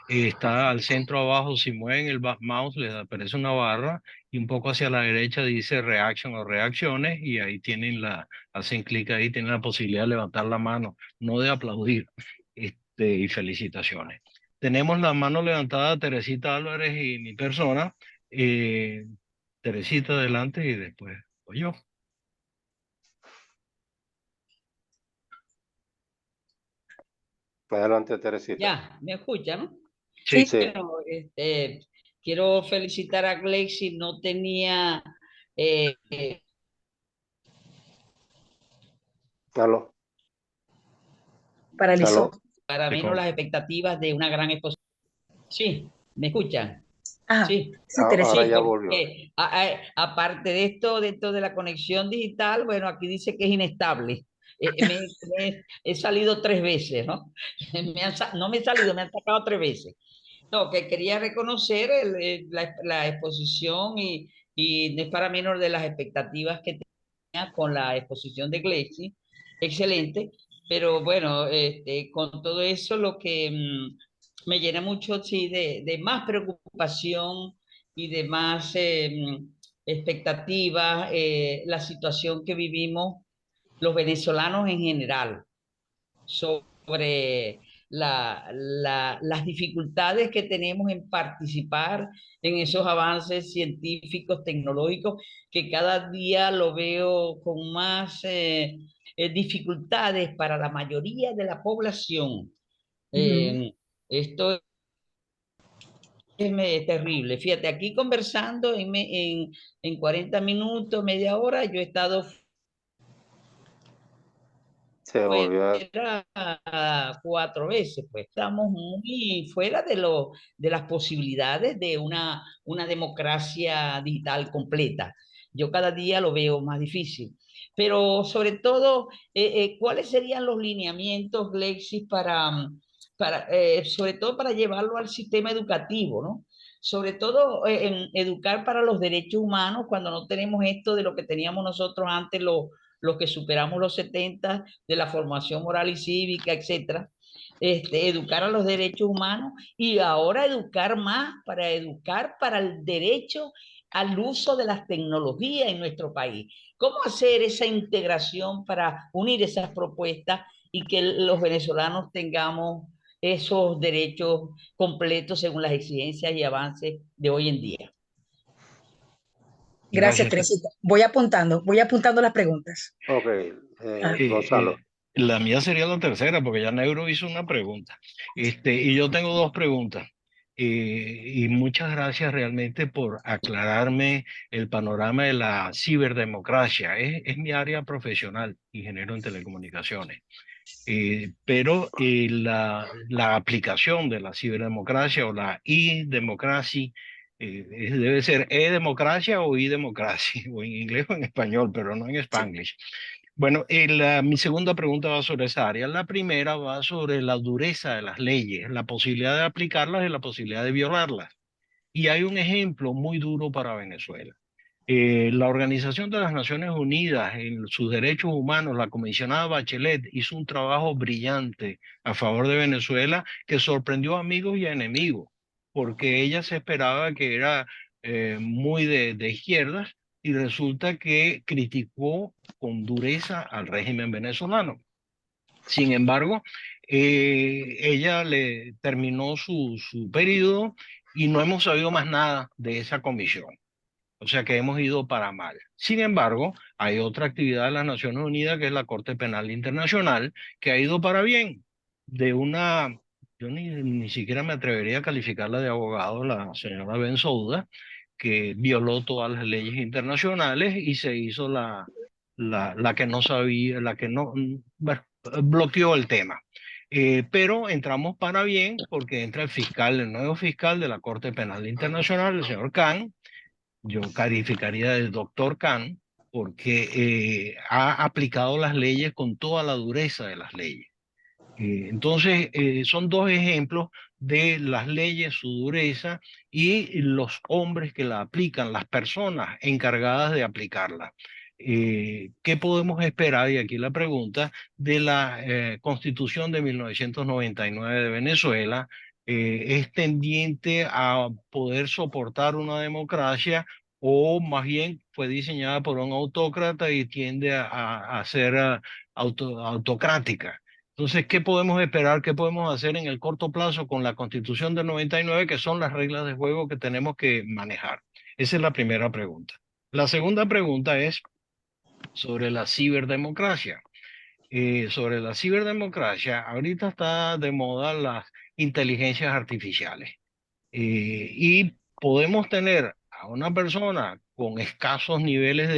Está al centro abajo, si mueven el mouse les aparece una barra y un poco hacia la derecha dice reaction o reacciones y ahí hacen clic ahí, tienen la posibilidad de levantar la mano, no de aplaudir, y felicitaciones. Tenemos la mano levantada Teresita Álvarez y mi persona. Eh, Teresita adelante y después voy yo. Adelante, Teresita. Ya, ¿me escucha, no? Sí. Sí, Bueno, quiero felicitar a Glexi, no tenía, eh, eh, aló, Paralizó. aló. para Se menos con- las expectativas de una gran exposición. Sí, ¿me escuchan? Ah, Sí, sí, Ahora sí, Teresita. ya volvió. porque aparte de esto de la conexión digital, bueno, aquí dice que es inestable. He salido 3 veces, ¿no? No me he salido, me han sacado 3 veces. No, que quería reconocer la exposición y no es para menos de las expectativas que tenía con la exposición de Glexi. Excelente, pero bueno, con todo eso lo que me llena mucho, sí, de más preocupación y de más expectativas, la situación que vivimos los venezolanos en general sobre las dificultades que tenemos en participar en esos avances científicos, tecnológicos, que cada día lo veo con más dificultades para la mayoría de la población. Esto es terrible. Fíjate, aquí conversando en 40 minutos, media hora, yo he estado Se volvió a... fuera 4 veces, pues estamos muy fuera de las posibilidades de una democracia digital completa. Yo cada día lo veo más difícil. Pero sobre todo, ¿cuáles serían los lineamientos, Lexis, sobre todo para llevarlo al sistema educativo, ¿no? Sobre todo en educar para los derechos humanos cuando no tenemos esto de lo que teníamos nosotros antes, los que superamos los 70, de la formación moral y cívica, etcétera, educar a los derechos humanos y ahora educar para el derecho al uso de las tecnologías en nuestro país. ¿Cómo hacer esa integración para unir esas propuestas y que los venezolanos tengamos esos derechos completos según las exigencias y avances de hoy en día? Gracias, Gracias. Teresita. Voy apuntando las preguntas. Ok, Gonzalo. La mía sería la tercera, porque ya Neuro hizo una pregunta. Y yo tengo dos preguntas. Y muchas gracias realmente por aclararme el panorama de la ciberdemocracia. Es mi área profesional, ingeniero en telecomunicaciones. Pero la aplicación de la ciberdemocracia o la e-democracia debe ser e-democracia o e-democracia, o en inglés o en español, pero no en Spanglish. Bueno, mi segunda pregunta va sobre esa área. La primera va sobre la dureza de las leyes, la posibilidad de aplicarlas y la posibilidad de violarlas. Y hay un ejemplo muy duro para Venezuela. La Organización de las Naciones Unidas en sus derechos humanos, la comisionada Bachelet, hizo un trabajo brillante a favor de Venezuela que sorprendió a amigos y a enemigos, porque ella se esperaba que era muy de izquierdas y resulta que criticó con dureza al régimen venezolano. Sin embargo, ella le terminó su periodo y no hemos sabido más nada de esa comisión. O sea que hemos ido para mal. Sin embargo, hay otra actividad de las Naciones Unidas que es la Corte Penal Internacional que ha ido para bien. Yo ni siquiera me atrevería a calificarla de abogado, la señora Bensouda, que violó todas las leyes internacionales y se hizo la que no sabía, la que no, bueno, bloqueó el tema. Pero entramos para bien porque entra el nuevo fiscal de la Corte Penal Internacional, el señor Khan. Yo calificaría del doctor Khan porque ha aplicado las leyes con toda la dureza de las leyes. Entonces, son dos ejemplos de las leyes, su dureza y los hombres que la aplican, las personas encargadas de aplicarla. ¿Qué podemos esperar? Y aquí la pregunta, de la Constitución de 1999 de Venezuela. ¿Es tendiente a poder soportar una democracia o más bien fue diseñada por un autócrata y tiende a ser autocrática? Entonces, ¿qué podemos esperar? ¿Qué podemos hacer en el corto plazo con la Constitución del 99, que son las reglas de juego que tenemos que manejar? Esa es la primera pregunta. La segunda pregunta es sobre la ciberdemocracia. Sobre la ciberdemocracia, ahorita está de moda las inteligencias artificiales. Y podemos tener a una persona con escasos niveles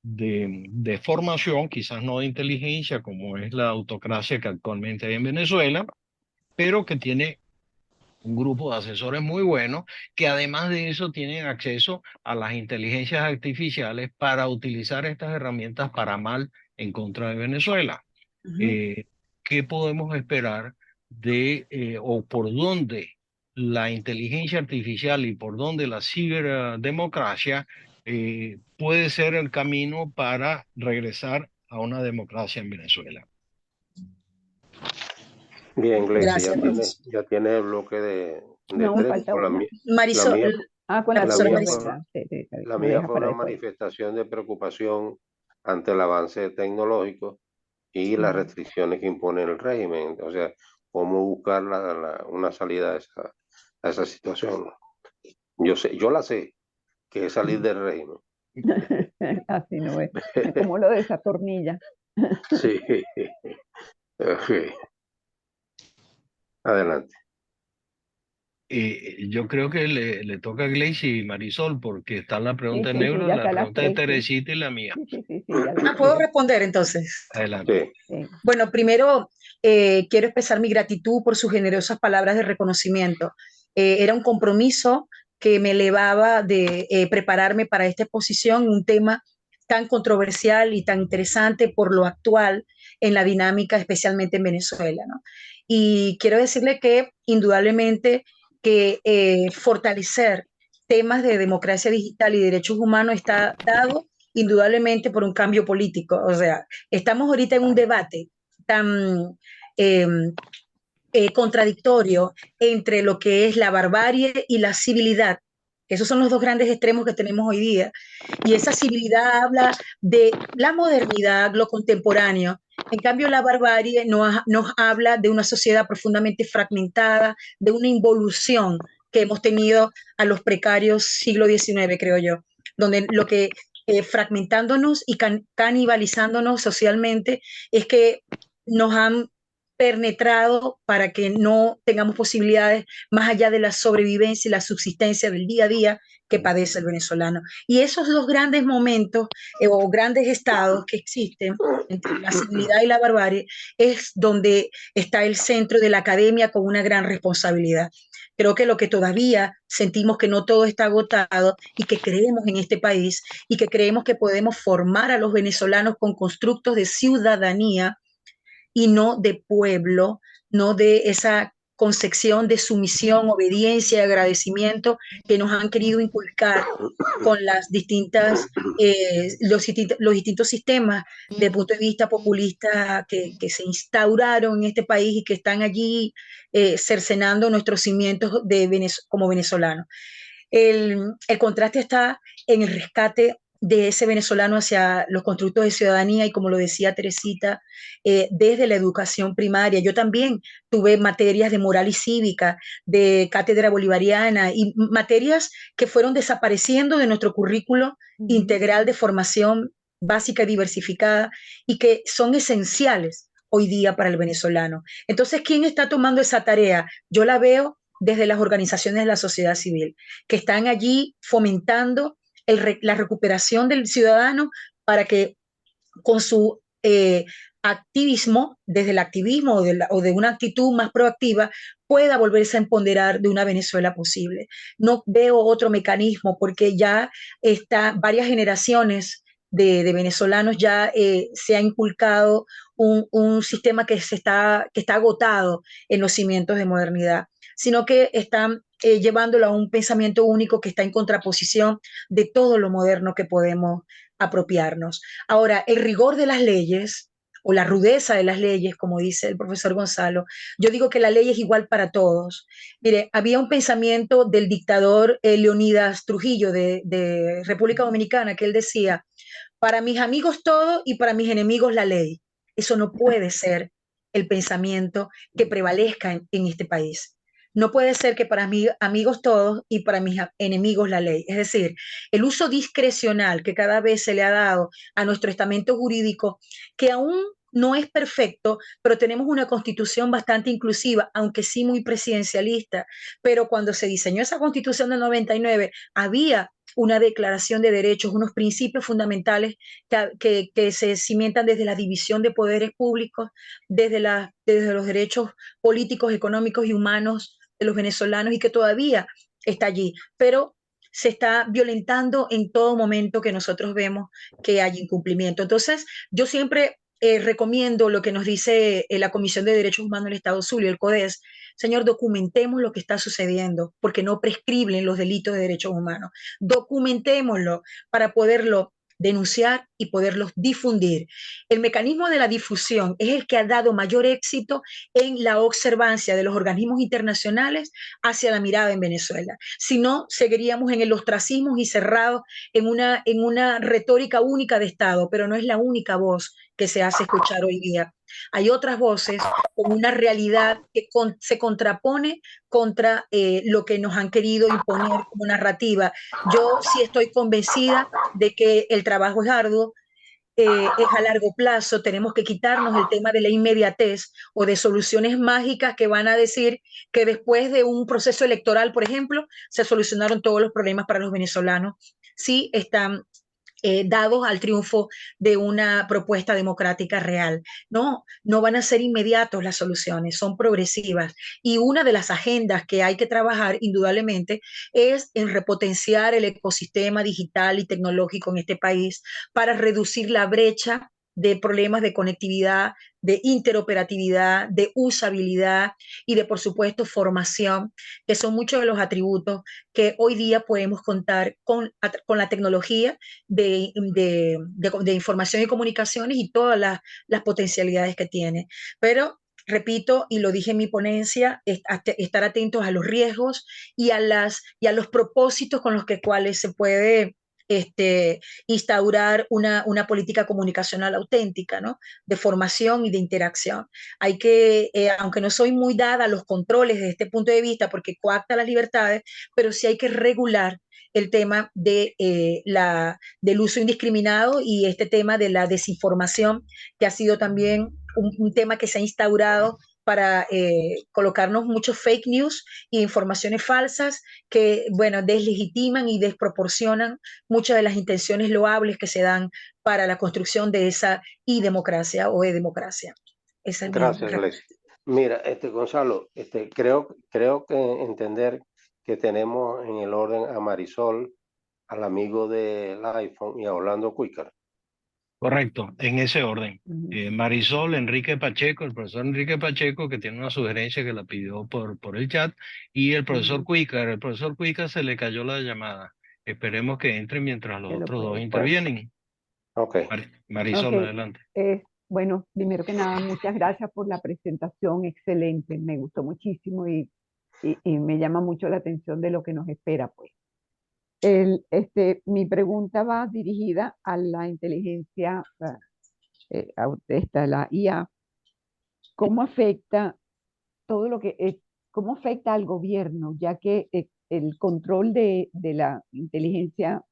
de formación, quizás no de inteligencia, como es la autocracia que actualmente hay en Venezuela, pero que tiene un grupo de asesores muy buenos, que además de eso tienen acceso a las inteligencias artificiales para utilizar estas herramientas para mal en contra de Venezuela. Eh, ¿Qué podemos esperar o por dónde la inteligencia artificial y por dónde la ciberdemocracia puede ser el camino para regresar a una democracia en Venezuela? Bien, Gleisi, Gracias. ya tiene el bloque de No, me tres. falta Con la, una. mía- la Marisol, mía, Con la la la profesora tuya mía es Marisol. fue, verdad. Sí, la me mía deja fue para una después. manifestación de preocupación ante el avance tecnológico y las restricciones que impone el régimen. O sea, cómo buscar una salida a esa situación, ¿no? Yo la sé, que es salir del régimen. Así no es. Como lo desatornilla. Sí. Ok. Adelante. Yo creo que le toca a Gleicy y Marisol, porque está la Sí, pregunta de sí, sí, Neuro, ya la están las pregunta de tres, sí. Teresita y la mía. Sí, sí, sí, sí, ya las ¿Puedo tres. responder entonces? Adelante. Sí. Sí. Bueno, primero quiero expresar mi gratitud por sus generosas palabras de reconocimiento. Era un compromiso que me elevaba de prepararme para esta exposición, un tema tan controversial y tan interesante por lo actual en la dinámica, especialmente en Venezuela, ¿no? Y quiero decirle que indudablemente que fortalecer temas de democracia digital y derechos humanos está dado indudablemente por un cambio político. O sea, estamos ahorita en un debate tan eh, contradictorio entre lo que es la barbarie y la civilidad. Esos son los dos grandes extremos que tenemos hoy día. Y esa civilidad habla de la modernidad, lo contemporáneo. En cambio, la barbarie nos habla de una sociedad profundamente fragmentada, de una involución que hemos tenido a los precarios siglo XIX, creo yo, donde lo que fragmentándonos y canibalizándonos socialmente es que nos han penetrado para que no tengamos posibilidades más allá de la sobrevivencia y la subsistencia del día a día que padece el venezolano. Y esos dos grandes momentos o grandes estados que existen entre la civilidad y la barbarie es donde está el centro de la academia con una gran responsabilidad. Creo que lo que todavía sentimos que no todo está agotado y que creemos en este país y que creemos que podemos formar a los venezolanos con constructos de ciudadanía y no de pueblo, no de esa concepción de sumisión, obediencia y agradecimiento que nos han querido inculcar con las los distintos sistemas de punto de vista populista que se instauraron en este país y que están allí cercenando nuestros cimientos como venezolanos. El contraste está en el rescate de ese venezolano hacia los constructos de ciudadanía y como lo decía Teresita, desde la educación primaria. Yo también tuve materias de moral y cívica, de cátedra bolivariana y materias que fueron desapareciendo de nuestro currículo integral de formación básica y diversificada y que son esenciales hoy día para el venezolano. Entonces, ¿quién está tomando esa tarea? Yo la veo desde las organizaciones de la sociedad civil, que están allí fomentando la recuperación del ciudadano para que con su activismo, desde el activismo o de una actitud más proactiva, pueda volverse a empoderar de una Venezuela posible. No veo otro mecanismo porque ya está varias generaciones de venezolanos ya se ha inculcado un sistema que está agotado en los cimientos de modernidad, sino que están llevándolo a un pensamiento único que está en contraposición de todo lo moderno que podemos apropiarnos. Ahora, el rigor de las leyes o la rudeza de las leyes, como dice el profesor Gonzalo, yo digo que la ley es igual para todos. Mire, había un pensamiento del dictador Leonidas Trujillo de República Dominicana que él decía, para mis amigos todo y para mis enemigos la ley. Eso no puede ser el pensamiento que prevalezca en este país. No puede ser que para mis amigos todos y para mis enemigos la ley. Es decir, el uso discrecional que cada vez se le ha dado a nuestro estamento jurídico, que aún no es perfecto, pero tenemos una constitución bastante inclusiva, aunque sí muy presidencialista. Pero cuando se diseñó esa constitución del 99, había una declaración de derechos, unos principios fundamentales que se cimentan desde la división de poderes públicos, desde los derechos políticos, económicos y humanos de los venezolanos y que todavía está allí, pero se está violentando en todo momento que nosotros vemos que hay incumplimiento. Entonces, yo siempre recomiendo lo que nos dice la Comisión de Derechos Humanos del Estado Zulia, el CODES. Señor, documentemos lo que está sucediendo, porque no prescriben los delitos de derechos humanos. Documentémoslo para poderlo denunciar y poderlos difundir. El mecanismo de la difusión es el que ha dado mayor éxito en la observancia de los organismos internacionales hacia la mirada en Venezuela. Si no, seguiríamos en el ostracismo y cerrados en una retórica única de Estado, pero no es la única voz que se hace escuchar hoy día. Hay otras voces con una realidad que se contrapone contra lo que nos han querido imponer como narrativa. Yo sí estoy convencida de que el trabajo es arduo, es a largo plazo, tenemos que quitarnos el tema de la inmediatez o de soluciones mágicas que van a decir que después de un proceso electoral, por ejemplo, se solucionaron todos los problemas para los venezolanos. Sí están dados al triunfo de una propuesta democrática real. No, no van a ser inmediatos las soluciones, son progresivas. Y una de las agendas que hay que trabajar indudablemente es en repotenciar el ecosistema digital y tecnológico en este país para reducir la brecha de problemas de conectividad, de interoperatividad, de usabilidad y de, por supuesto, formación, que son muchos de los atributos que hoy día podemos contar con la tecnología de información y comunicaciones y todas las potencialidades que tiene. Pero repito, y lo dije en mi ponencia, estar atentos a los riesgos y a los propósitos con los cuales se puede instaurar una política comunicacional auténtica, ¿no? De formación y de interacción. Hay que, aunque no soy muy dada a los controles desde este punto de vista, porque coacta las libertades, pero sí hay que regular el tema del uso indiscriminado y este tema de la desinformación, que ha sido también un tema que se ha instaurado para colocarnos muchos fake news e informaciones falsas que, bueno, deslegitiman y desproporcionan muchas de las intenciones loables que se dan para la construcción de esa democracia o democracia. Esa es Gracias, Alex. Mira, Gonzalo, creo que entender que tenemos en el orden a Marisol, al amigo del iPhone y a Orlando Quicker. Correcto, en ese orden. Marisol, Enrique Pacheco, el profesor Enrique Pacheco, que tiene una sugerencia que la pidió por el chat, y el profesor Quicker. El profesor Quicker se le cayó la llamada. Esperemos que entre mientras los otros dos intervienen. Ok. Marisol, Okay. adelante. Bueno, primero que nada, muchas gracias por la presentación, excelente, me gustó muchísimo y me llama mucho la atención de lo que nos espera, pues. Mi pregunta va dirigida a la inteligencia, la IA. ¿Cómo afecta todo lo que cómo afecta al gobierno, ya que el control de la inteligencia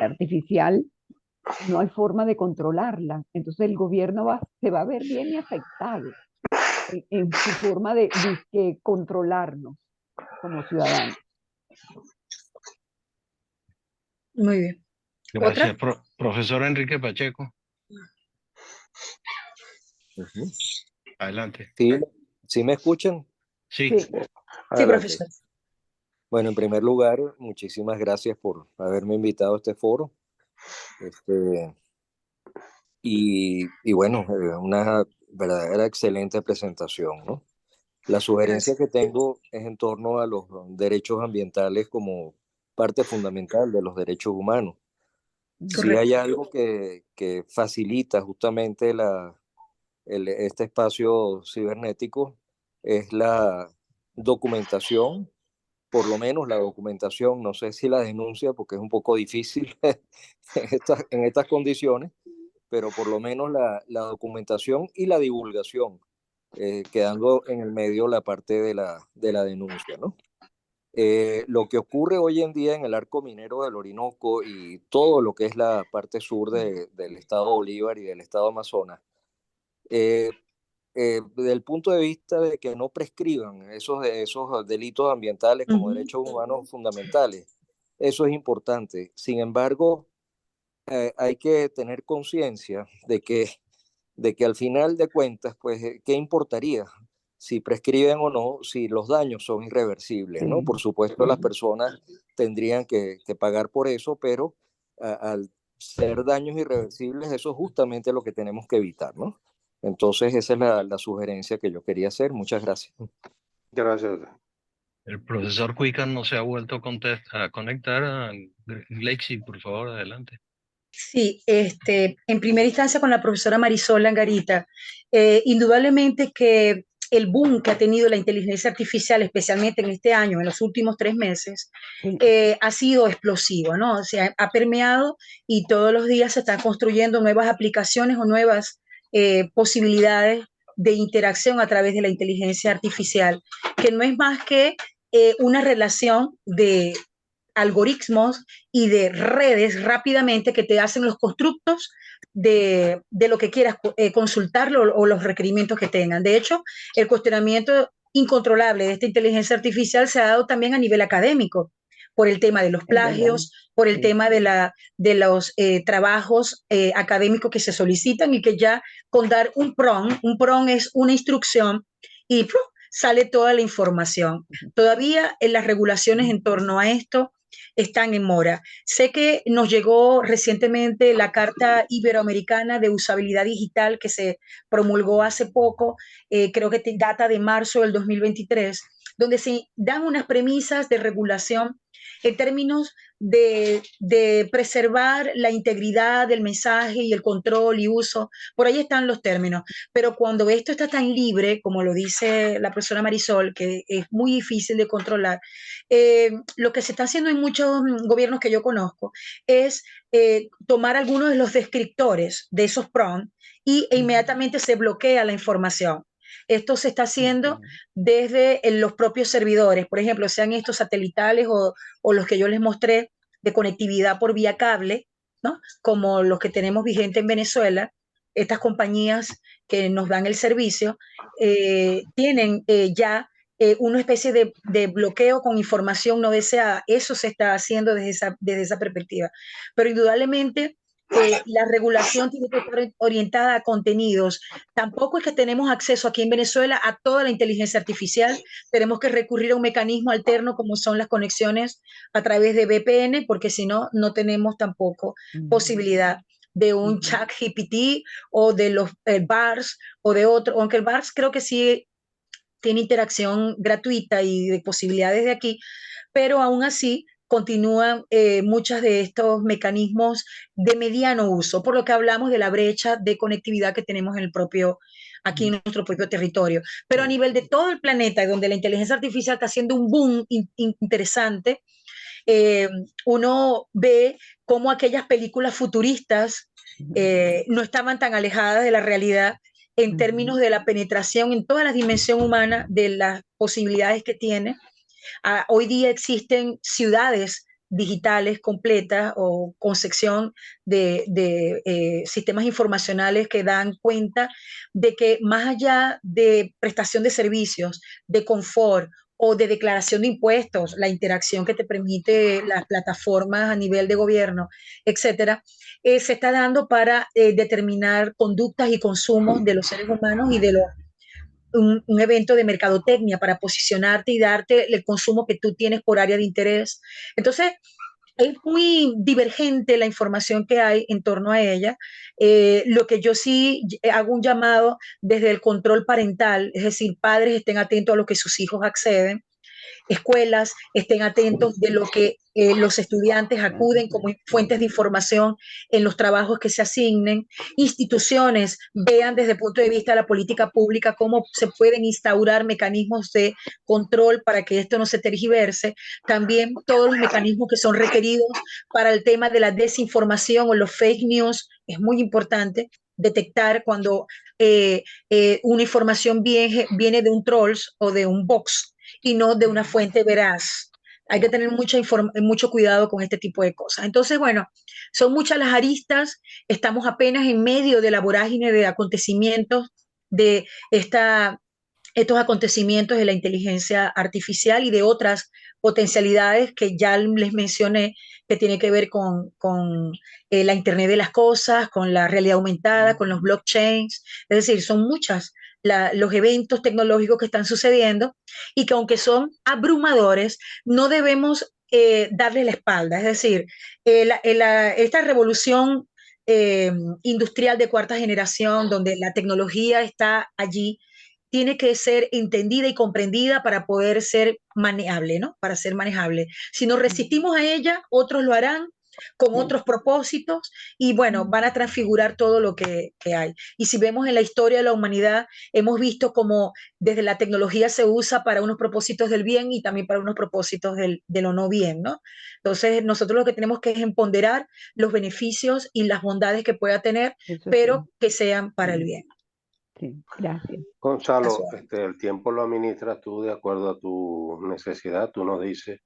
artificial no hay forma de controlarla? Entonces el gobierno se va a ver bien afectado en su forma de controlarnos como ciudadanos. Muy bien. Gracias, profesor Enrique Pacheco. Adelante. ¿Sí me escuchan? Sí. Sí, profesor. Bueno, en primer lugar, muchísimas gracias por haberme invitado a este foro. Y bueno, una verdadera excelente presentación, ¿no? La sugerencia que tengo es en torno a los derechos ambientales como parte fundamental de los derechos humanos. Si hay algo que facilita justamente este espacio cibernético, es la documentación, por lo menos la documentación, no sé si la denuncia, porque es un poco difícil en estas condiciones, pero por lo menos la documentación y la divulgación, quedando en el medio la parte de la denuncia, ¿no? Lo que ocurre hoy en día en el arco minero del Orinoco y todo lo que es la parte sur del estado Bolívar y del estado Amazonas, desde el punto de vista de que no prescriban esos delitos ambientales como derechos humanos fundamentales, eso es importante. Sin embargo, hay que tener conciencia de que al final de cuentas, pues, ¿qué importaría si prescriben o no, si los daños son irreversibles, ¿no? Por supuesto, las personas tendrían que pagar por eso, pero al ser daños irreversibles, eso es justamente lo que tenemos que evitar, ¿no? Entonces, esa es la sugerencia que yo quería hacer. Muchas gracias. Gracias. El profesor Quicker no se ha vuelto a conectar. Lexi, por favor, adelante. Sí, en primera instancia con la profesora Marisol Angarita, indudablemente que el boom que ha tenido la inteligencia artificial, especialmente en este año, en los últimos 3 meses, ha sido explosivo, ¿no? O sea, ha permeado y todos los días se están construyendo nuevas aplicaciones o nuevas posibilidades de interacción a través de la inteligencia artificial, que no es más que una relación de algoritmos y de redes rápidamente que te hacen los constructos de lo que quieras consultarlo o los requerimientos que tengan. De hecho, el cuestionamiento incontrolable de esta inteligencia artificial se ha dado también a nivel académico, por el tema de los plagios, por el tema de los trabajos académicos que se solicitan y que ya con dar un prompt es una instrucción y ¡pum!, sale toda la información. Todavía en las regulaciones en torno a esto están en mora. Sé que nos llegó recientemente la Carta Iberoamericana de Usabilidad Digital que se promulgó hace poco, creo que data de marzo del 2023, donde se dan unas premisas de regulación en términos de preservar la integridad del mensaje y el control y uso. Por ahí están los términos. Pero cuando esto está tan libre, como lo dice la profesora Marisol, que es muy difícil de controlar, lo que se está haciendo en muchos gobiernos que yo conozco es tomar algunos de los descriptores de esos prompts e inmediatamente se bloquea la información. Esto se está haciendo desde los propios servidores, por ejemplo, sean estos satelitales o los que yo les mostré de conectividad por vía cable, ¿no? Como los que tenemos vigente en Venezuela. Estas compañías que nos dan el servicio tienen ya una especie de bloqueo con información no deseada. Eso se está haciendo desde esa perspectiva. Pero indudablemente la regulación tiene que estar orientada a contenidos. Tampoco es que tenemos acceso aquí en Venezuela a toda la inteligencia artificial. Tenemos que recurrir a un mecanismo alterno como son las conexiones a través de VPN, porque si no, no tenemos tampoco posibilidad de un chat GPT o de los BARS o de otro, aunque el BARS creo que sí tiene interacción gratuita y de posibilidades de aquí, pero aún así continúan muchos de estos mecanismos de mediano uso, por lo que hablamos de la brecha de conectividad que tenemos aquí en nuestro propio territorio. Pero a nivel de todo el planeta, donde la inteligencia artificial está haciendo un boom interesante, uno ve cómo aquellas películas futuristas no estaban tan alejadas de la realidad en términos de la penetración en toda la dimensión humana de las posibilidades que tiene. Hoy día existen ciudades digitales completas o con sección de sistemas informacionales que dan cuenta de que más allá de prestación de servicios, de confort o de declaración de impuestos, la interacción que te permite las plataformas a nivel de gobierno, etcétera, se está dando para determinar conductas y consumos de los seres humanos y de un evento de mercadotecnia para posicionarte y darte el consumo que tú tienes por área de interés. Entonces, es muy divergente la información que hay en torno a ella. Lo que yo sí hago un llamado desde el control parental, es decir, padres estén atentos a lo que sus hijos acceden, escuelas estén atentos de lo que los estudiantes acuden como fuentes de información en los trabajos que se asignen, instituciones vean desde el punto de vista de la política pública cómo se pueden instaurar mecanismos de control para que esto no se tergiverse, también todos los mecanismos que son requeridos para el tema de la desinformación o los fake news, es muy importante detectar cuando una información viene de un trolls o de un box y no de una fuente veraz. Hay que tener mucho cuidado con este tipo de cosas. Entonces, bueno, son muchas las aristas, estamos apenas en medio de la vorágine de acontecimientos de estos acontecimientos de la inteligencia artificial y de otras potencialidades que ya les mencioné, que tiene que ver con la Internet de las cosas, con la realidad aumentada, con los blockchains. Es decir, son muchas los eventos tecnológicos que están sucediendo y que aunque son abrumadores, no debemos darle la espalda. Es decir, esta revolución industrial de cuarta generación, donde la tecnología está allí, tiene que ser entendida y comprendida para poder ser manejable, ¿no? Para ser manejable. Si nos resistimos a ella, otros lo harán con otros propósitos y bueno, van a transfigurar todo lo que hay. Y si vemos en la historia de la humanidad, hemos visto como desde la tecnología se usa para unos propósitos del bien y también para unos propósitos de lo no bien, ¿no? Entonces, nosotros lo que tenemos que es empoderar los beneficios y las bondades que pueda tener, Eso pero sí. que sean para el bien. Sí, gracias. Gonzalo, el tiempo lo administras tú de acuerdo a tu necesidad. Tú nos dices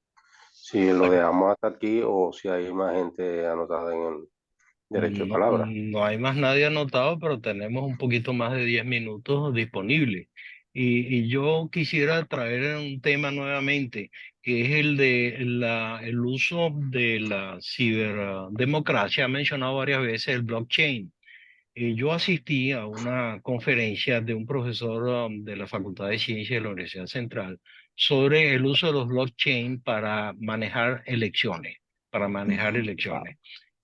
si lo dejamos hasta aquí o si hay más gente anotada en el derecho de No, palabra. no hay más nadie anotado, pero tenemos un poquito más de 10 minutos disponibles. Y yo quisiera traer un tema nuevamente, que es el de el uso de la ciberdemocracia. Ha mencionado varias veces el blockchain. Yo asistí a una conferencia de un profesor de la Facultad de Ciencias de la Universidad Central sobre el uso de los blockchain para manejar elecciones, Wow.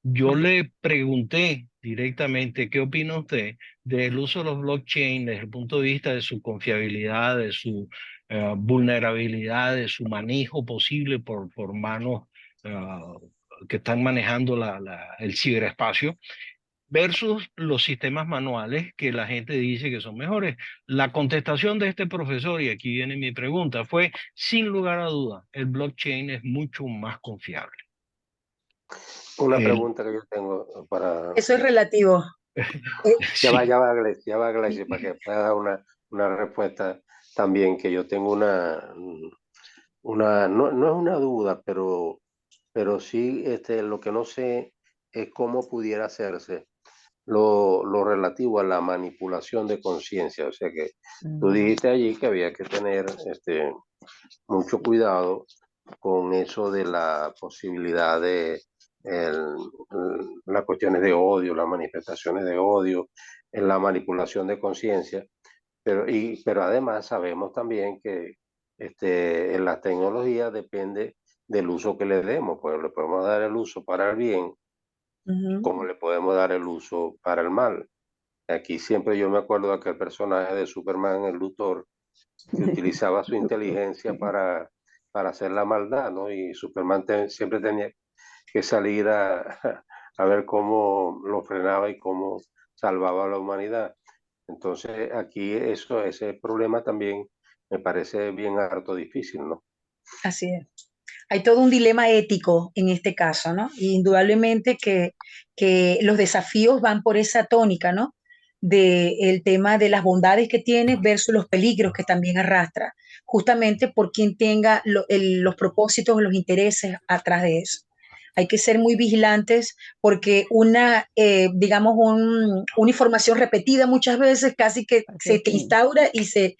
Yo le pregunté directamente qué opina usted del uso de los blockchain desde el punto de vista de su confiabilidad, de su vulnerabilidad, de su manejo posible por manos que están manejando el ciberespacio versus los sistemas manuales que la gente dice que son mejores. La contestación de este profesor, y aquí viene mi pregunta, fue, sin lugar a duda, el blockchain es mucho más confiable. Una El, pregunta que yo tengo para... Eso es relativo. sí, Ya va, Gleice, para que pueda dar una respuesta también, que yo tengo no es una duda, pero sí lo que no sé es cómo pudiera hacerse lo relativo a la manipulación de conciencia. O sea que tú dijiste allí que había que tener mucho cuidado con eso de la posibilidad de el- las cuestiones de odio, las manifestaciones de odio, en la manipulación de conciencia, pero además sabemos también que en la tecnología depende del uso que le demos, pues le podemos dar el uso para el bien, Ujú. como le podemos dar el uso para el mal. Aquí siempre yo me acuerdo de aquel personaje de Superman, el Luthor, que utilizaba su inteligencia Sí. para hacer la maldad, ¿no? Y Superman siempre tenía que salir a ver cómo lo frenaba y cómo salvaba a la humanidad. Entonces aquí ese problema también me parece bien harto difícil, ¿no? Así es. Hay todo un dilema ético en este caso, ¿no? Y indudablemente que los desafíos van por esa tónica, ¿no? De el tema de las bondades que tiene versus los peligros que también arrastra, justamente por quien tenga los propósitos o los intereses atrás de eso. Hay que ser muy vigilantes porque digamos, una información repetida muchas veces casi que se te Sí. instaura y se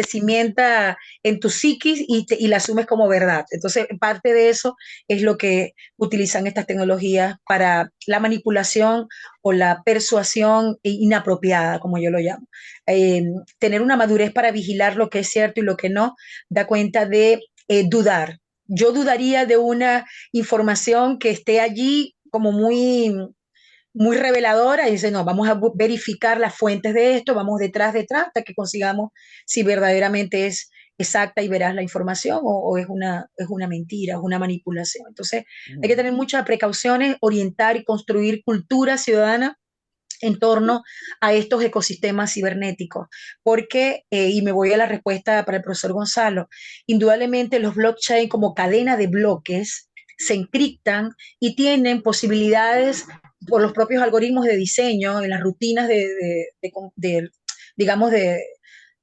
cimienta en tu psiquis y la asumes como verdad. Entonces, parte de eso es lo que utilizan estas tecnologías para la manipulación o la persuasión inapropiada, como yo lo llamo. Eh, Tener una madurez para vigilar lo que es cierto y lo que no, da cuenta de dudar. Yo dudaría de una información que esté allí como muy reveladora y dice, no, vamos a verificar las fuentes de esto, vamos detrás, hasta que consigamos si verdaderamente es exacta y veraz la información o es una mentira, es una manipulación. Entonces, hay que tener muchas precauciones, orientar y construir cultura ciudadana en torno a estos ecosistemas cibernéticos, porque, y me voy a la respuesta para el profesor Gonzalo, indudablemente los blockchain como cadena de bloques se encriptan y tienen posibilidades por los propios algoritmos de diseño, en las rutinas digamos,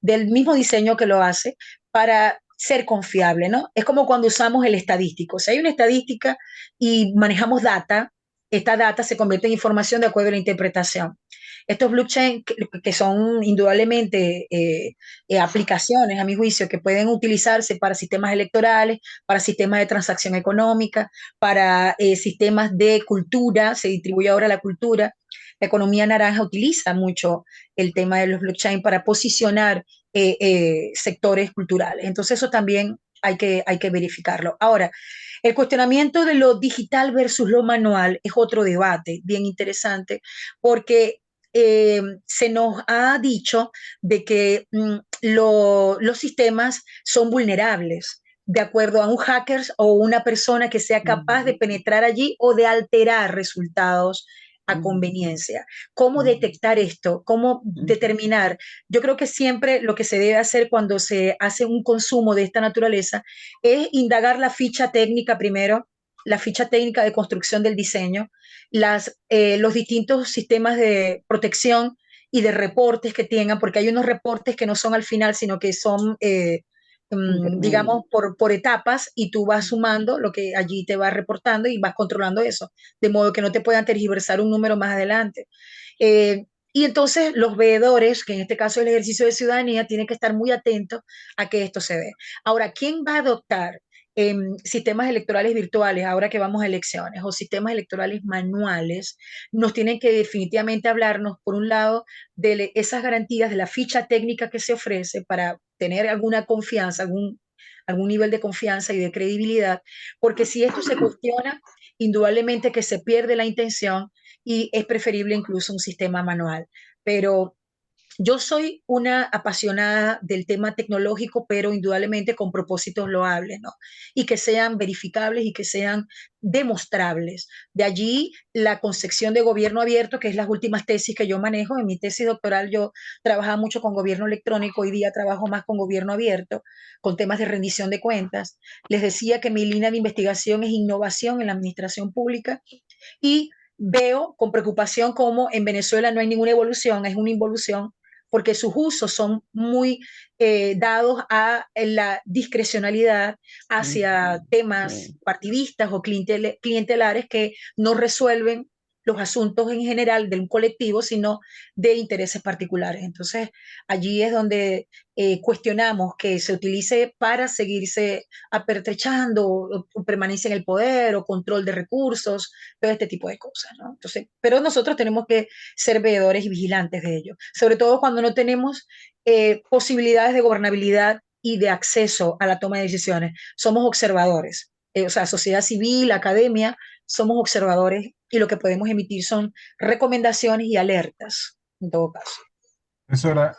del mismo diseño que lo hace, para ser confiable, ¿no? Es como cuando usamos el estadístico. Si hay una estadística y manejamos data, esta data se convierte en información de acuerdo a la interpretación. Estos blockchain, que son indudablemente aplicaciones, a mi juicio, que pueden utilizarse para sistemas electorales, para sistemas de transacción económica, para sistemas de cultura, se distribuye ahora la cultura. La economía naranja utiliza mucho el tema de los blockchain para posicionar sectores culturales. Entonces eso también hay que verificarlo. Ahora, el cuestionamiento de lo digital versus lo manual es otro debate bien interesante porque se nos ha dicho de que los sistemas son vulnerables de acuerdo a un hacker o una persona que sea capaz de penetrar allí o de alterar resultados a conveniencia. ¿Cómo detectar esto? ¿Cómo determinar? Yo creo que siempre lo que se debe hacer cuando se hace un consumo de esta naturaleza es indagar la ficha técnica primero, la ficha técnica de construcción del diseño, los distintos sistemas de protección y de reportes que tengan, porque hay unos reportes que no son al final, sino que son digamos, por etapas, y tú vas sumando lo que allí te va reportando y vas controlando eso, de modo que no te puedan tergiversar un número más adelante. Y entonces los veedores, que en este caso es el ejercicio de ciudadanía, tienen que estar muy atentos a que esto se dé. Ahora, ¿quién va a adoptar sistemas electorales virtuales ahora que vamos a elecciones o sistemas electorales manuales? Nos tienen que definitivamente hablarnos, por un lado, de esas garantías de la ficha técnica que se ofrece para tener alguna confianza, algún nivel de confianza y de credibilidad, porque si esto se cuestiona, indudablemente que se pierde la intención y es preferible incluso un sistema manual. Pero yo soy una apasionada del tema tecnológico, pero indudablemente con propósitos loables, ¿no? Y que sean verificables y que sean demostrables. De allí la concepción de gobierno abierto, que es las últimas tesis que yo manejo. En mi tesis doctoral yo trabajaba mucho con gobierno electrónico, hoy día trabajo más con gobierno abierto, con temas de rendición de cuentas. Les decía que mi línea de investigación es innovación en la administración pública y veo con preocupación cómo en Venezuela no hay ninguna evolución, es una involución, porque sus usos son muy dados a la discrecionalidad hacia temas partidistas o clientelares que no resuelven los asuntos en general de un colectivo, sino de intereses particulares. Entonces, allí es donde cuestionamos que se utilice para seguirse apertrechando o permanencia en el poder o control de recursos, todo este tipo de cosas, ¿no? Entonces, pero nosotros tenemos que ser veedores y vigilantes de ello, sobre todo cuando no tenemos posibilidades de gobernabilidad y de acceso a la toma de decisiones. Somos observadores, o sea, sociedad civil, academia, somos observadores y lo que podemos emitir son recomendaciones y alertas, en todo caso. Profesora,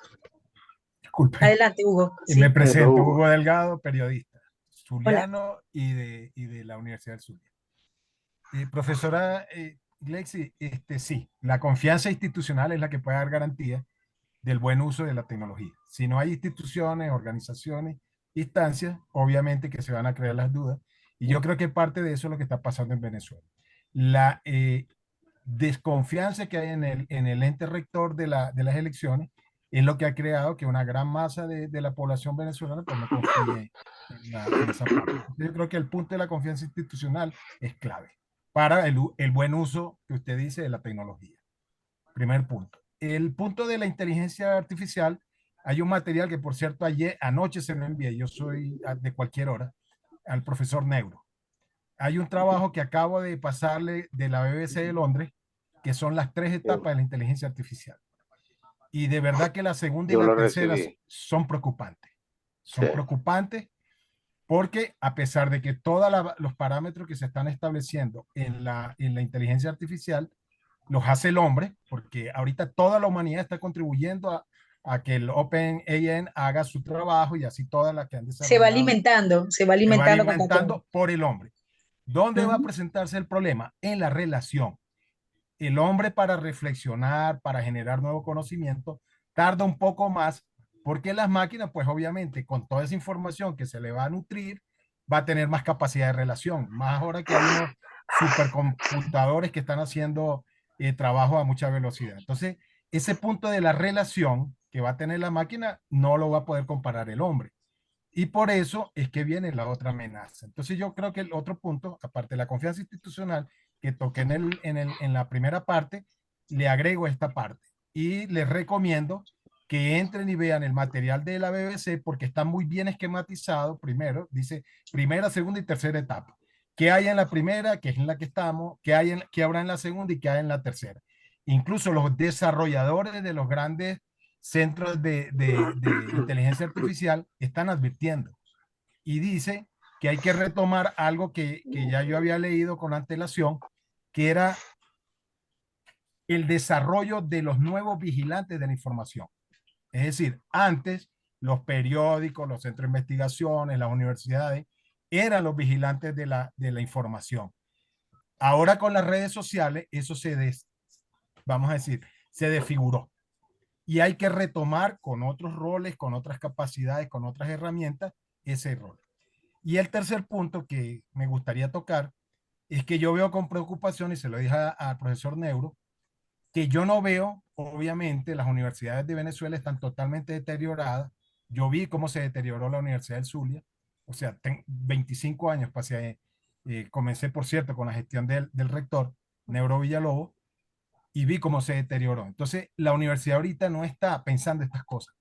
disculpe, Adelante, Hugo. me Sí. presento, Hugo Delgado, periodista, Hola. zuliano y de la Universidad del Zulia. Profesora Glexi, sí, la confianza institucional es la que puede dar garantía del buen uso de la tecnología. Si no hay instituciones, organizaciones, instancias, obviamente que se van a crear las dudas. Y yo creo que parte de eso es lo que está pasando en Venezuela. La desconfianza que hay en el ente rector de las elecciones es lo que ha creado que una gran masa de la población venezolana pues, no confíe en esa parte. Yo creo que el punto de la confianza institucional es clave para el buen uso que usted dice de la tecnología. Primer punto. El punto de la inteligencia artificial, hay un material que, por cierto, anoche se lo envié, yo soy de cualquier hora, al profesor Neuro. Hay un trabajo que acabo de pasarle de la BBC de Londres, que son las 3 etapas de la inteligencia artificial. Y de verdad que la segunda y la tercera son preocupantes. Son preocupantes porque a pesar de que todos los parámetros que se están estableciendo en la inteligencia artificial los hace el hombre, porque ahorita toda la humanidad está contribuyendo a que el OpenAI haga su trabajo y así todas las que han desarrollado. Se va alimentando por el hombre. ¿Dónde va a presentarse el problema? En la relación. El hombre para reflexionar, para generar nuevo conocimiento, tarda un poco más porque las máquinas, pues obviamente, con toda esa información que se le va a nutrir, va a tener más capacidad de relación. Más ahora que hay unos supercomputadores que están haciendo trabajo a mucha velocidad. Entonces, ese punto de la relación que va a tener la máquina no lo va a poder comparar el hombre. Y por eso es que viene la otra amenaza. Entonces yo creo que el otro punto, aparte de la confianza institucional que toqué en la primera parte, le agrego esta parte y les recomiendo que entren y vean el material de la BBC porque está muy bien esquematizado. Primero, dice primera, segunda y tercera etapa. ¿Qué hay en la primera, que es en la que estamos? ¿Qué habrá en la segunda y qué hay en la tercera? Incluso los desarrolladores de los grandes centros de inteligencia artificial están advirtiendo y dice que hay que retomar algo que ya yo había leído con antelación, que era el desarrollo de los nuevos vigilantes de la información. Es decir, antes los periódicos, los centros de investigaciones, las universidades eran los vigilantes de la información. Ahora con las redes sociales, eso vamos a decir, se desfiguró. Y hay que retomar con otros roles, con otras capacidades, con otras herramientas, ese rol. Y el tercer punto que me gustaría tocar es que yo veo con preocupación, y se lo dije al profesor Neuro, que yo no veo, obviamente, las universidades de Venezuela están totalmente deterioradas. Yo vi cómo se deterioró la Universidad del Zulia, o sea, 25 años pasé, comencé, por cierto, con la gestión del rector, Neuro Villalobos, y vi cómo se deterioró. Entonces, la universidad ahorita no está pensando estas cosas.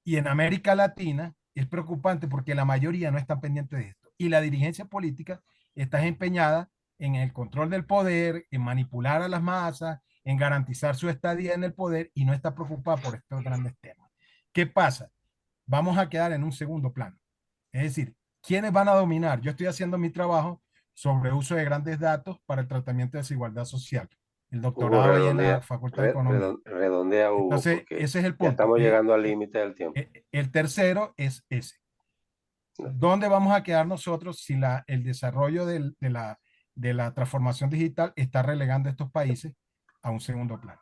Y en América Latina es preocupante porque la mayoría no está pendiente de esto. Y la dirigencia política está empeñada en el control del poder, en manipular a las masas, en garantizar su estadía en el poder y no está preocupada por estos grandes temas. ¿Qué pasa? Vamos a quedar en un segundo plano. Es decir, ¿quiénes van a dominar? Yo estoy haciendo mi trabajo sobre uso de grandes datos para el tratamiento de desigualdad social. El Hugo, doctorado ahí en la Facultad de Economía. redondea, Hugo, Entonces, porque ese es el ya punto. estamos llegando al límite del tiempo. El tercero es ese. ¿Dónde vamos a quedar nosotros si el desarrollo de la transformación digital está relegando a estos países a un segundo plano?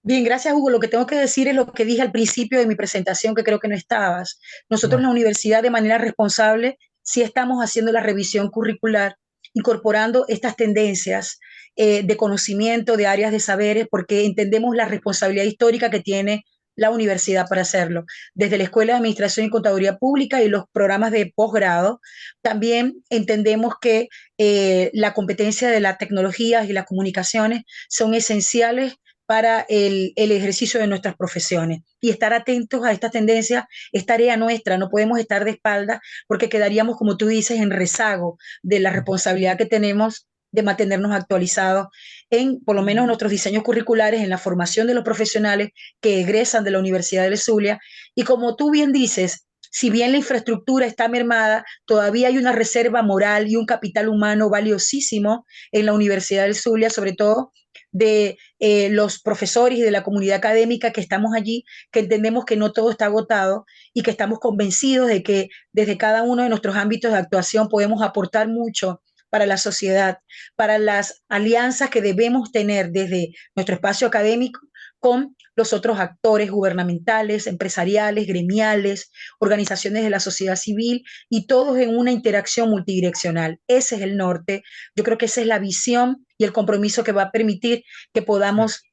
Bien, gracias, Hugo. Lo que tengo que decir es lo que dije al principio de mi presentación, que creo que no estabas. Nosotros en la universidad, de manera responsable, sí estamos haciendo la revisión curricular, incorporando estas tendencias de conocimiento, de áreas de saberes, porque entendemos la responsabilidad histórica que tiene la universidad para hacerlo. Desde la Escuela de Administración y Contaduría Pública y los programas de posgrado, también entendemos que la competencia de las tecnologías y las comunicaciones son esenciales para el ejercicio de nuestras profesiones. Y estar atentos a estas tendencias es tarea nuestra, no podemos estar de espaldas porque quedaríamos, como tú dices, en rezago de la responsabilidad que tenemos de mantenernos actualizados en, por lo menos, nuestros diseños curriculares, en la formación de los profesionales que egresan de la Universidad del Zulia. Y como tú bien dices, si bien la infraestructura está mermada, todavía hay una reserva moral y un capital humano valiosísimo en la Universidad del Zulia, sobre todo de los profesores y de la comunidad académica que estamos allí, que entendemos que no todo está agotado y que estamos convencidos de que desde cada uno de nuestros ámbitos de actuación podemos aportar mucho para la sociedad, para las alianzas que debemos tener desde nuestro espacio académico con los otros actores gubernamentales, empresariales, gremiales, organizaciones de la sociedad civil y todos en una interacción multidireccional. Ese es el norte. Yo creo que esa es la visión y el compromiso que va a permitir que podamos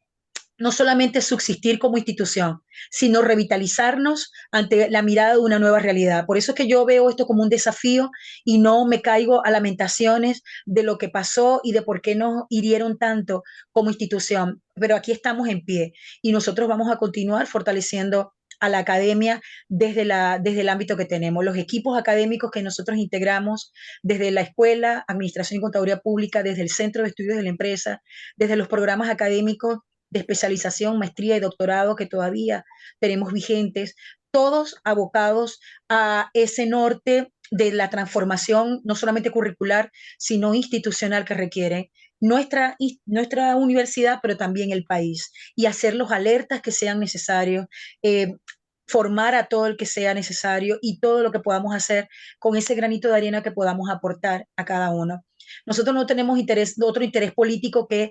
no solamente subsistir como institución, sino revitalizarnos ante la mirada de una nueva realidad. Por eso es que yo veo esto como un desafío y no me caigo a lamentaciones de lo que pasó y de por qué nos hirieron tanto como institución. Pero aquí estamos en pie y nosotros vamos a continuar fortaleciendo a la academia desde el ámbito que tenemos. Los equipos académicos que nosotros integramos desde la Escuela, Administración y Contaduría Pública, desde el Centro de Estudios de la Empresa, desde los programas académicos de especialización, maestría y doctorado que todavía tenemos vigentes, todos abocados a ese norte de la transformación, no solamente curricular, sino institucional que requiere nuestra universidad, pero también el país, y hacer los alertas que sean necesarios, formar a todo el que sea necesario y todo lo que podamos hacer con ese granito de arena que podamos aportar a cada uno. Nosotros no tenemos otro interés político que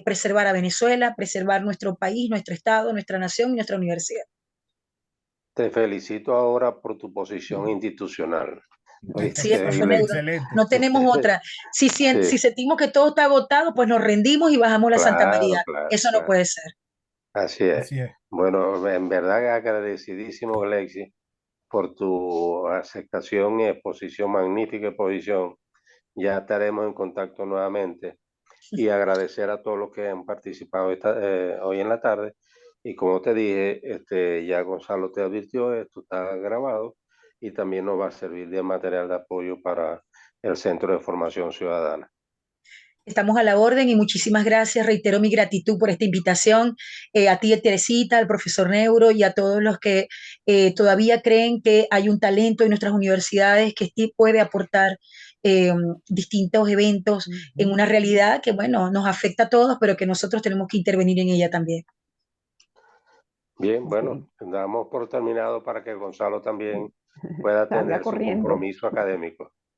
preservar a Venezuela, preservar nuestro país, nuestro Estado, nuestra nación y nuestra universidad. Te felicito ahora por tu posición institucional. Sí, profesor Neuro. Excelente. No tenemos otra. Si sentimos que todo está agotado, pues nos rendimos y bajamos la Santa María. Eso no puede ser. Así es. Así es. Bueno, en verdad agradecidísimo, Alexis, por tu aceptación y exposición, magnífica exposición. Ya estaremos en contacto nuevamente y agradecer a todos los que han participado hoy en la tarde. Y como te dije, ya Gonzalo te advirtió, esto está grabado y también nos va a servir de material de apoyo para el Centro de Formación Ciudadana. Estamos a la orden y muchísimas gracias. Reitero mi gratitud por esta invitación, a ti, Teresita, al profesor Neuro y a todos los que todavía creen que hay un talento en nuestras universidades que sí puede aportar distintos eventos en una realidad que, bueno, nos afecta a todos, pero que nosotros tenemos que intervenir en ella también. Bien, bueno, damos por terminado para que Gonzalo también pueda salga tener su corriendo. compromiso académico.